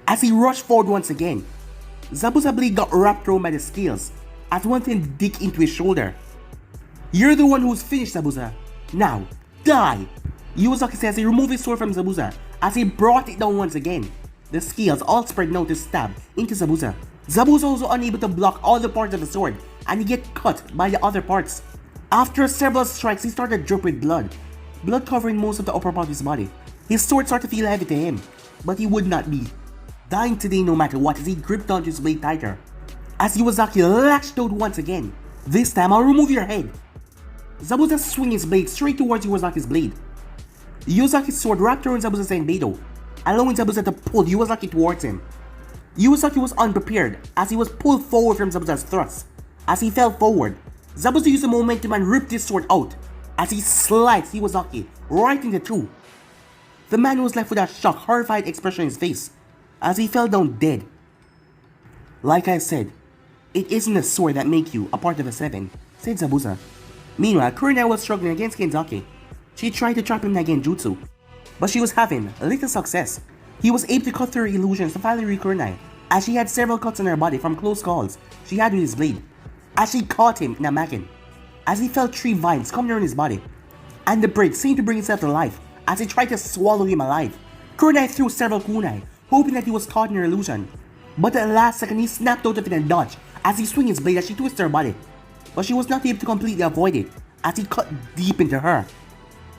As he rushed forward once again, Zabuza blade got wrapped around by the scales, as one thing dig into his shoulder. You're the one who's finished, Zabuza. Now, die! Iwazaki says he removed his sword from Zabuza, as he brought it down once again. The scales all spread out to stab into Zabuza. Zabuza was unable to block all the parts of the sword, and he get cut by the other parts. After several strikes, he started to drip with blood covering most of the upper part of his body. His sword started to feel heavy to him, but he would not be dying today no matter what, as he gripped onto his blade tighter. As Iwazaki lashed out once again. This time, I'll remove your head. Zabuza swung his blade straight towards Iwazaki's blade. Iwazaki's sword wrapped around Zabuza's Enbedo, allowing Zabuza to pull Iwazaki towards him. Iwazaki was unprepared as he was pulled forward from Zabuza's thrust. As he fell forward, Zabuza used the momentum and ripped his sword out as he sliced Iwazaki right in the two. The man was left with a shocked, horrified expression on his face as he fell down dead. Like I said, it isn't the sword that makes you a part of the seven, said Zabuza. Meanwhile, Kurenai was struggling against Kenzaki. She tried to trap him in a genjutsu, but she was having little success. He was able to cut through her illusions to finally reach Kurenai, as she had several cuts on her body from close calls she had with his blade, as she caught him in a magen, as he felt 3 vines coming around his body, and the bridge seemed to bring itself to life as he tried to swallow him alive. Kurenai threw several kunai, hoping that he was caught in her illusion, but at the last second he snapped out of it and dodged as he swung his blade as she twisted her body, but she was not able to completely avoid it as he cut deep into her.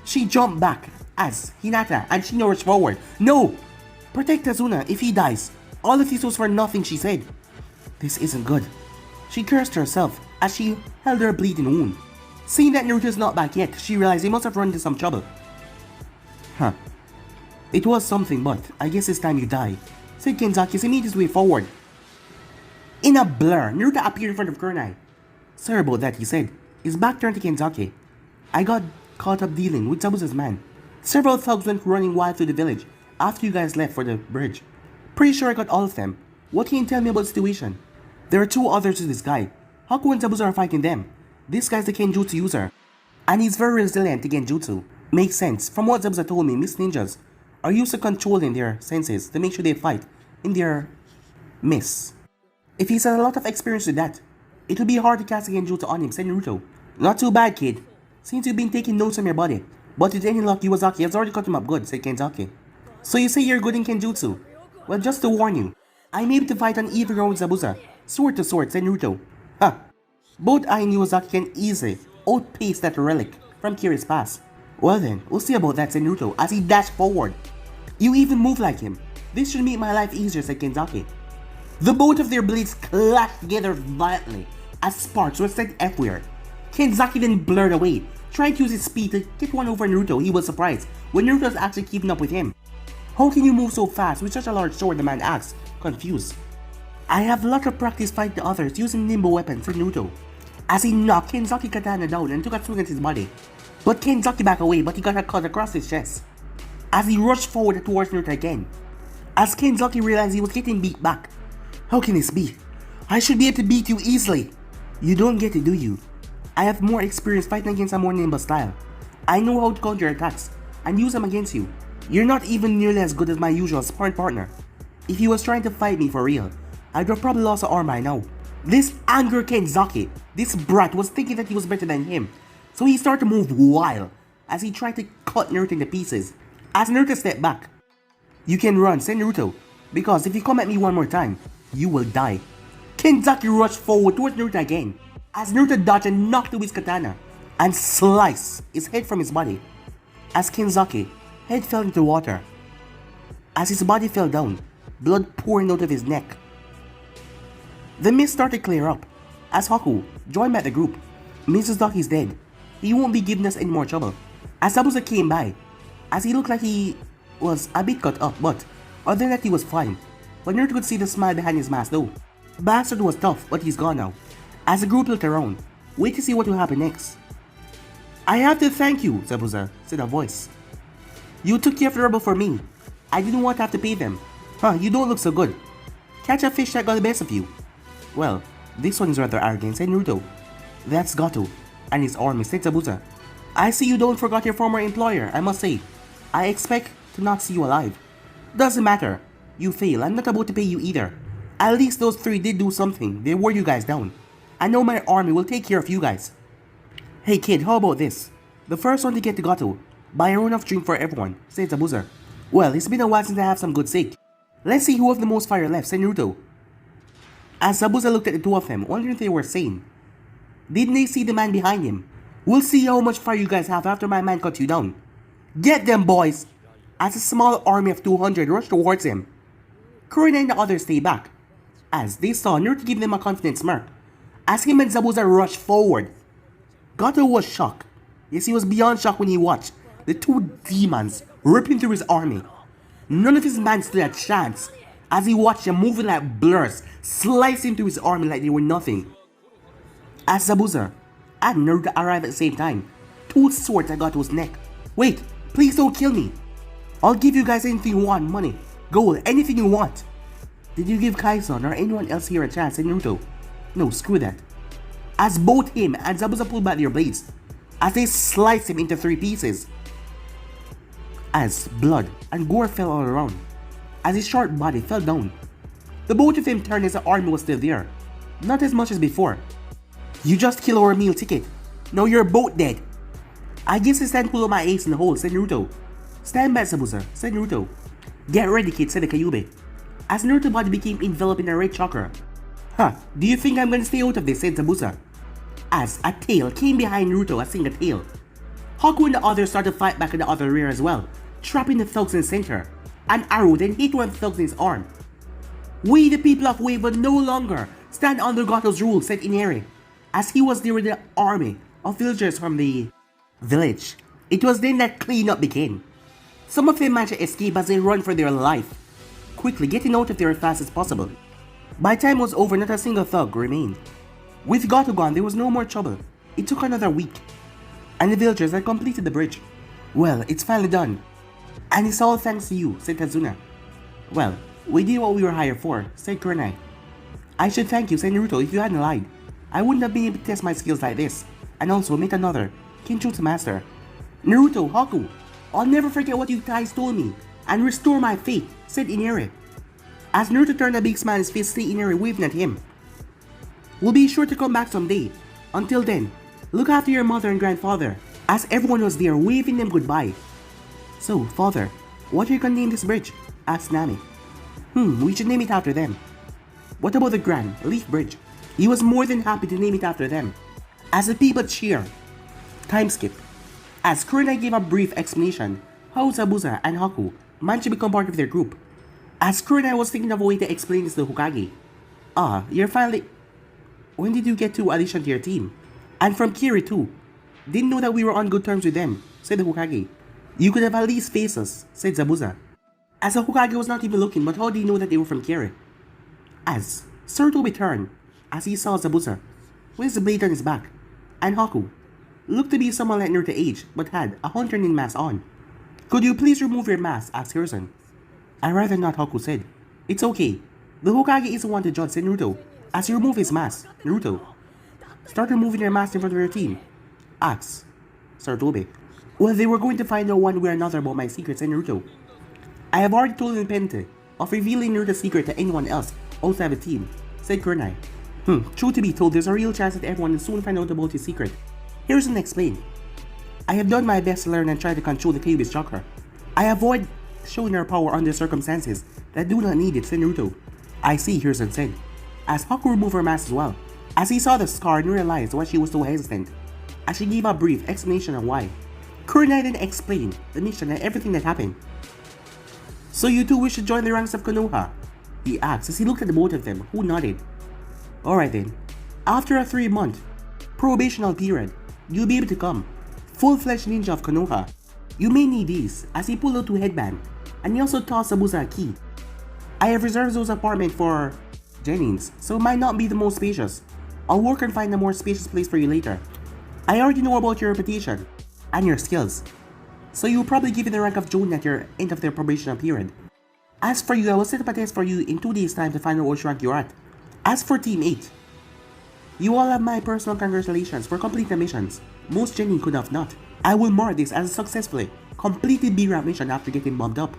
She jumped back as Hinata and Shino rushed forward. No! Protect Azuna if he dies. All of this was for nothing, she said. This isn't good. She cursed herself as she held her bleeding wound. Seeing that Naruto is not back yet, she realized he must have run into some trouble. Huh. It was something, but I guess it's time you die, said Kenzaki as he made his way forward. In a blur, Naruto appeared in front of Kurenai. Sorry about that, he said. His back turned to Kenzaki. I got caught up dealing with Zabuza's man. Several thugs went running wild through the village after you guys left for the bridge. Pretty sure I got all of them. What can you tell me about the situation? There are 2 others to this guy. Haku and Zabuza are fighting them. This guy's the Kenjutsu user, and he's very resilient to Genjutsu. Makes sense. From what Zabuza told me, Miss Ninjas are used to controlling their senses to make sure they fight in their miss. If he's had a lot of experience with that, it will be hard to cast a Genjutsu on him, said Naruto. Not too bad, kid. Seems you've been taking notes on your body. But with any luck, Iwazaki has already cut him up good, said Kenzaki. So you say you're good in Kenjutsu? Well, just to warn you, I'm able to fight on even ground with Zabuza. Sword to sword, said Naruto. Ha! Both I and Iwazaki can easily outpace that relic from Kiri's past. Well then, we'll see about that, said Naruto as he dashed forward. You even move like him. This should make my life easier, said Kenzaki. The both of their blades clashed together violently as sparks were sent everywhere. Kenzaki then blurred away, trying to use his speed to get one over Naruto. He was surprised when Naruto was actually keeping up with him. How can you move so fast with such a large sword, the man asked, confused. I have a lot of practice fighting the others using nimble weapons, said Naruto, as he knocked Kenzaki katana down and took a swing at his body. But Kenzaki backed away, but he got a cut across his chest as he rushed forward towards Naruto again. As Kenzaki realized he was getting beat back. How can this be? I should be able to beat you easily. You don't get it, do you? I have more experience fighting against a more nimble style. I know how to counter attacks and use them against you. You're not even nearly as good as my usual sparring partner. If he was trying to fight me for real, I'd have probably lost an arm by now. This angered Kenzaki. This brat was thinking that he was better than him, so he started to move wild as he tried to cut Naruto into pieces. As Naruto stepped back, you can run, said Naruto, because if you come at me one more time, you will die. Kenzaki rushed forward towards Naruto again, as Naruto dodged and knocked away his katana and sliced his head from his body. As Kenzaki head fell into water, as his body fell down, blood pouring out of his neck. The mist started to clear up as Haku joined back the group. Mizuzaki is dead. He won't be giving us any more trouble. As Zabuza came by, as he looked like he was a bit cut up, but other than that he was fine. But Naruto could see the smile behind his mask though. Bastard was tough, but he's gone now. As the group looked around, wait to see what will happen next. I have to thank you, Zabuza, said a voice. You took care of the rebel for me. I didn't want to have to pay them. Huh, you don't look so good. Catch a fish that got the best of you. Well, this one is rather arrogant, said Naruto. That's Gato and his army, said Zabuza. I see you don't forget your former employer, I must say. I expect to not see you alive. Doesn't matter. You fail, I'm not about to pay you either. At least those three did do something, they wore you guys down. I know my army will take care of you guys. Hey kid, how about this? The first one to get to Gato, buy a enough drink for everyone, said Zabuza. Well, it's been a while since I have some good steak. Let's see who has the most fire left, said Naruto. As Zabuza looked at the two of them, wondering if they were sane. Didn't they see the man behind him? We'll see how much fire you guys have after my man cuts you down. Get them, boys! As a small army of 200 rushed towards him. Kurina and the others stayed back, as they saw Naruto give them a confident smirk, as him and Zabuza rushed forward. Gato was shocked. Yes, he was beyond shock when he watched the two demons ripping through his army. None of his men stood a chance, as he watched them moving like blurs, slicing through his army like they were nothing. As Zabuza and Naruto arrived at the same time, two swords at Gato's neck. Wait, please don't kill me. I'll give you guys anything you want, money, gold, anything you want. Did you give Kaisan or anyone else here a chance, said Naruto? No, screw that. As both him and Zabuza pulled back their blades, as they sliced him into 3 pieces. As blood and gore fell all around, as his short body fell down. The both of them turned as the army was still there, not as much as before. You just killed our meal ticket. Now you're both dead. I guess it's time to pull out my ace in the hole, said Naruto. Stand back, Zabuza, said Naruto. Get ready, kid, said the Kyuubi, as Naruto's body became enveloped in a red chakra. Huh, do you think I'm gonna stay out of this, said Zabuza, as a tail came behind Naruto, a single tail. Haku and the others started to fight back in the other rear as well, trapping the thugs in the center. An arrow then hit one of the thugs in his arm. We, the people of Wave, will no longer stand under Gato's rule, said Inari, as he was there with the army of villagers from the village. It was then that cleanup began. Some of them managed to escape as they run for their life, quickly getting out of there as fast as possible. By the time it was over, not a single thug remained. With Gato gone, there was no more trouble. It took another week, and the villagers had completed the bridge. Well, it's finally done. And it's all thanks to you, said Kazuna. Well, we did what we were hired for, said Kurenai. I should thank you, said Naruto. If you hadn't lied, I wouldn't have been able to test my skills like this, and also make another Kinjutsu master. Naruto, Haku, I'll never forget what you guys told me, and restore my faith, said Inari. As Naruto turned a big smile on his face, see Inari waving at him. We'll be sure to come back someday. Until then, look after your mother and grandfather, as everyone was there waving them goodbye. So, father, what are you gonna name this bridge? Asked Nami. We should name it after them. What about the Grand Leaf Bridge? He was more than happy to name it after them, as the people cheer. Time skip. As Kurenai gave a brief explanation how Zabuza and Haku managed to become part of their group. As Kurenai was thinking of a way to explain this to Hokage. You're finally... When did you get two addition to your team? And from Kiri too. Didn't know that we were on good terms with them, said the Hokage. You could have at least faced us, said Zabuza. As the Hokage was not even looking, but how did he know that they were from Kiri? As Sarutobi turned, as he saw Zabuza, with his blade on his back, and Haku looked to be someone like Naruto age, but had a Hunter Nin mask on. Could you please remove your mask? Asked Hiruzen. I'd rather not, Haku said. It's okay. The Hokage isn't one to judge, said Naruto, as he removed his mask. Naruto, start removing your mask in front of your team. Asked Sarutobi. Well, they were going to find out one way or another about my secret, said Naruto. I have already told Nepente of revealing Naruto's secret to anyone else outside the team, said Kurenai. True to be told, there's a real chance that everyone will soon find out about his secret. Hiruzen explained. I have done my best to learn and try to control the Kyuubi's chakra. I avoid showing our power under circumstances that do not need it, said Naruto. I see, Hiruzen said, as Haku removed her mask as well, as he saw the scar and realized why she was so hesitant, as she gave a brief explanation on why. Kurenai then explained the mission and everything that happened. So you two wish to join the ranks of Konoha? He asked as he looked at the both of them, who nodded. Alright then, after a 3-month probational period, you'll be able to come. Full-fledged ninja of Konoha. You may need these, as he pulled out 2 headbands, and he also tossed Zabuza a key. I have reserved those apartments for Jennings, so it might not be the most spacious. I'll work and find a more spacious place for you later. I already know about your reputation and your skills, so you'll probably give you the rank of Jonin at your end of their probational period. As for you, I will set up a test for you in 2 days' time to find out which rank you're at. As for Team 8, you all have my personal congratulations for completing the missions. Most Genin could have not. I will mark this as a successfully completed B-rank mission after getting bombed up.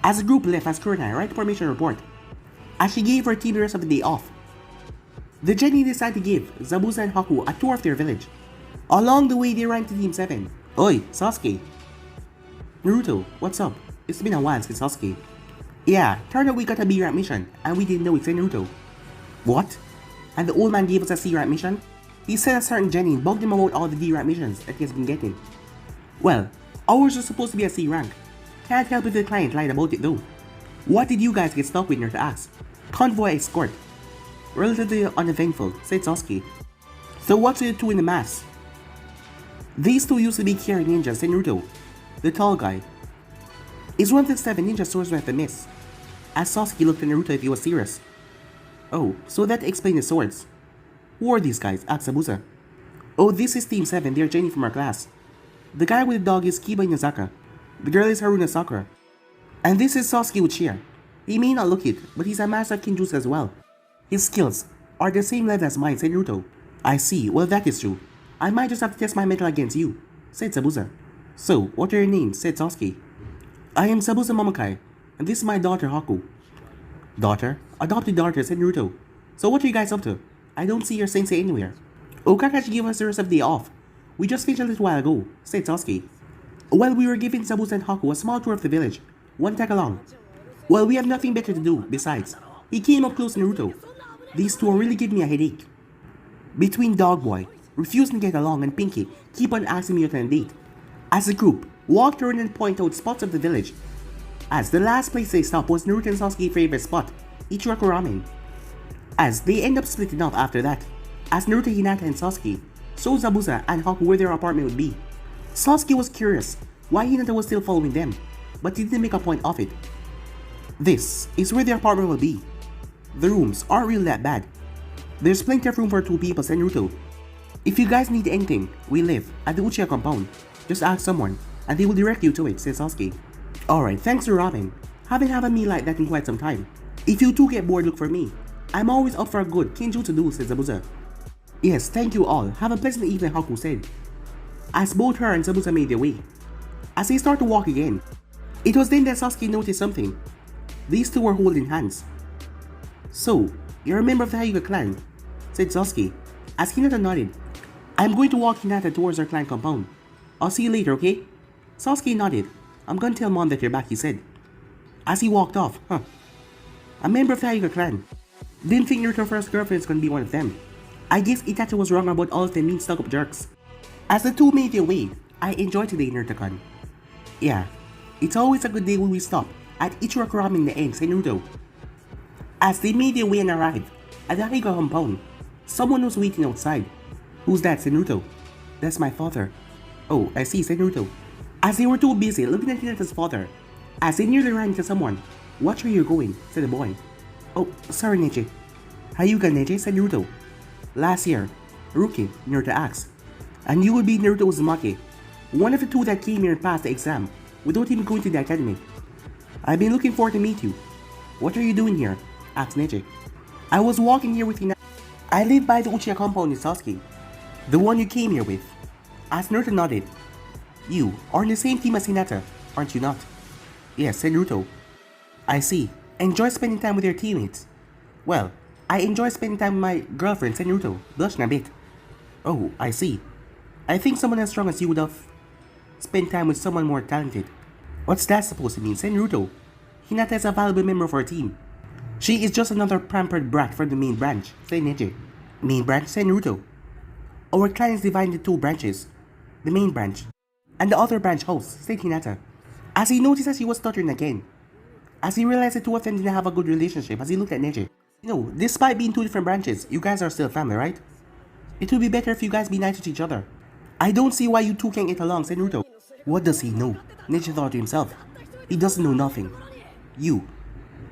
As the group left as Kurenai, write the mission report. As she gave her team the rest of the day off, the Genin decided to give Zabuza and Haku a tour of their village. Along the way, they ran to Team 7. Oi, Sasuke. Naruto, what's up? It's been a while since Sasuke. Yeah, turned out we got a B-rank mission, and we didn't know it's Naruto. What? And the old man gave us a C-rank mission? He said a certain Genin bugged him about all the D-rank missions that he has been getting. Well, ours was supposed to be a C-rank. Can't help if the client lied about it though. What did you guys get stuck with, Naruto asked. Convoy escort. Relatively uneventful, said Sasuke. So what's with the two in the mask? These two used to be Kirin ninjas, said Naruto. The tall guy. Is one of the 7 ninja swordsmen at the miss? As Sasuke looked at Naruto if he was serious. Oh, so that explains the swords. Who are these guys? Asked Zabuza. Oh, this is Team 7, they're Jenny from our class. The guy with the dog is Kiba Inazaka. The girl is Haruna Sakura. And this is Sasuke Uchiha. He may not look it, but he's a master of Kinjutsu as well. His skills are the same level as mine, said Naruto. I see, well that is true. I might just have to test my metal against you, said Zabuza. So, what are your names? Said Sasuke. I am Zabuza Momokai, and this is my daughter Haku. Daughter? Adopted daughter, said Naruto. So what are you guys up to? I don't see your sensei anywhere. Oh, Kakashi gave us the rest of the day off. We just finished a little while ago, said Sasuke. While we were giving Zabuza and Haku a small tour of the village, one tag along. Well, we have nothing better to do, besides. He came up close to Naruto. These two are really giving me a headache. Between Dogboy, refusing to get along, and Pinky keep on asking me out on a date. As the group walked around and pointed out spots of the village. As the last place they stopped was Naruto and Sasuke's favorite spot, Ichiraku Ramen. As they end up splitting up after that, as Naruto, Hinata, and Sasuke saw Zabuza and Haku where their apartment would be. Sasuke was curious why Hinata was still following them, but he didn't make a point of it. This is where their apartment will be. The rooms aren't really that bad. There's plenty of room for 2 people, said Naruto. If you guys need anything, we live at the Uchiha compound. Just ask someone, and they will direct you to it, said Sasuke. Alright, thanks to ramen. Haven't had a meal like that in quite some time. If you two get bored, look for me. I'm always up for a good Kinjutsu duel, said Zabuza. Yes, thank you all. Have a pleasant evening, Haku said. As both her and Zabuza made their way. As they started to walk again, it was then that Sasuke noticed something. These two were holding hands. So, you're a member of the Hyuga clan, said Sasuke. As Hinata nodded. I'm going to walk Hinata towards our clan compound. I'll see you later, okay? Sasuke nodded. I'm gonna tell mom that you're back, he said. As he walked off, a member of the Hyuga clan. Didn't think your first girlfriend is gonna be one of them. I guess Itachi was wrong about all of them mean stuck-up jerks. As the two made their way, I enjoyed today, Naruto-kun. Yeah, it's always a good day when we stop at Ichiraku Ramen in the end, said Naruto. As they made their way and arrived at the Hyuga compound, someone was waiting outside. Who's that, said Naruto? That's my father. Oh, I see, said Naruto. As they were too busy looking at Hinata's father, as they nearly ran into someone. Watch where you're going, said the boy. Oh, sorry, Neji. Hyuga, Neji, said Naruto. Last year, Rookie, Naruto asked. And you will be Naruto Uzumaki, one of the two that came here and passed the exam without even going to the academy. I've been looking forward to meet you. What are you doing here? Asked Neji. I was walking here with Hinata. I live by the Uchiha compound in Sasuke. The one you came here with. As Naruto nodded. You are on the same team as Hinata, aren't you not? Yes, said Naruto. I see. Enjoy spending time with your teammates. Well, I enjoy spending time with my girlfriend, said Naruto, blushing a bit. Oh, I see. I think someone as strong as you would have spent time with someone more talented. What's that supposed to mean, said Naruto? Hinata is a valuable member of our team. She is just another pampered brat from the main branch, said Neji. Main branch, said Naruto. Our clan is divided into 2 branches. The main branch and the other branch house, said Hinata. As he noticed that she was stuttering again. As he realized the two of them didn't have a good relationship, as he looked at Neji. You know, despite being 2 different branches, you guys are still family, right? It would be better if you guys be nice to each other. I don't see why you two can't get along, said Naruto. What does he know? Neji thought to himself. He doesn't know nothing. You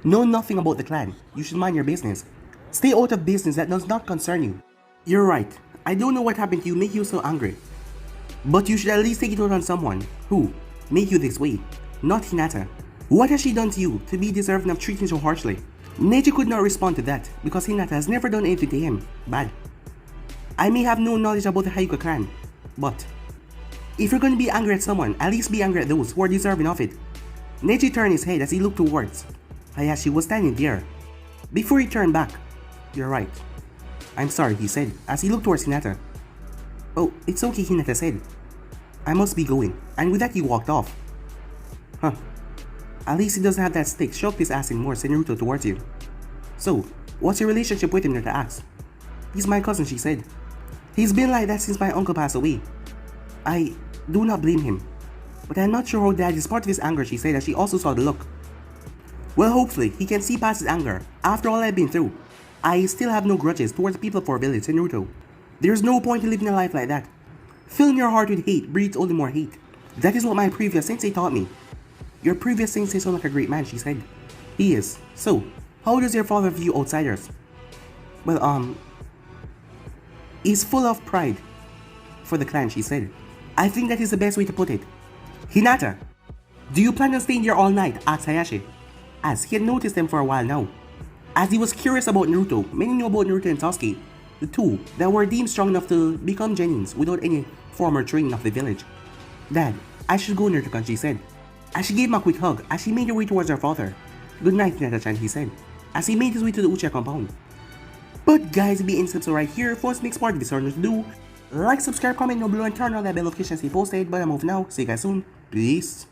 know nothing about the clan. You should mind your business. Stay out of business that does not concern you. You're right. I don't know what happened to you make you so angry. But you should at least take it out on someone who made you this way, not Hinata. What has she done to you to be deserving of treating so harshly? Neji could not respond to that because Hinata has never done anything to him bad. I may have no knowledge about the Hyuga clan, but if you're going to be angry at someone, at least be angry at those who are deserving of it. Neji turned his head as he looked towards Hayashi was standing there. Before he turned back, "You're right. I'm sorry," he said as he looked towards Hinata. "Oh, it's okay," Hinata said. "I must be going," and with that he walked off. Huh. At least he doesn't have that stick shoved his ass anymore, said Naruto towards you. "So, what's your relationship with him?" Naruto asked. "He's my cousin," she said. "He's been like that since my uncle passed away. I do not blame him. But I'm not sure how Dad is part of his anger," she said as she also saw the look. "Well, hopefully, he can see past his anger. After all I've been through, I still have no grudges towards the people of our village," said Naruto. "There's no point in living a life like that. Filling your heart with hate breeds only more hate. That is what my previous sensei taught me." "Your previous sensei sounds like a great man," she said. "He is. So, how does your father view outsiders?" "Well, he's full of pride for the clan," she said. "I think that is the best way to put it." "Hinata, do you plan on staying here all night?" asked Hayashi, as he had noticed them for a while now. As he was curious about Naruto, many knew about Naruto and Sasuke, the two that were deemed strong enough to become genins without any former training of the village. "Dad, I should go," Naruto-kun, she said, as she gave him a quick hug as she made her way towards her father. "Good night, Hinata-chan," he said, as he made his way to the Uchiha compound. But guys, be in so right here, if what's next part of this to do, like, subscribe, comment down below, and turn on that bell notification to stay posted. But I'm off now. See you guys soon. Peace.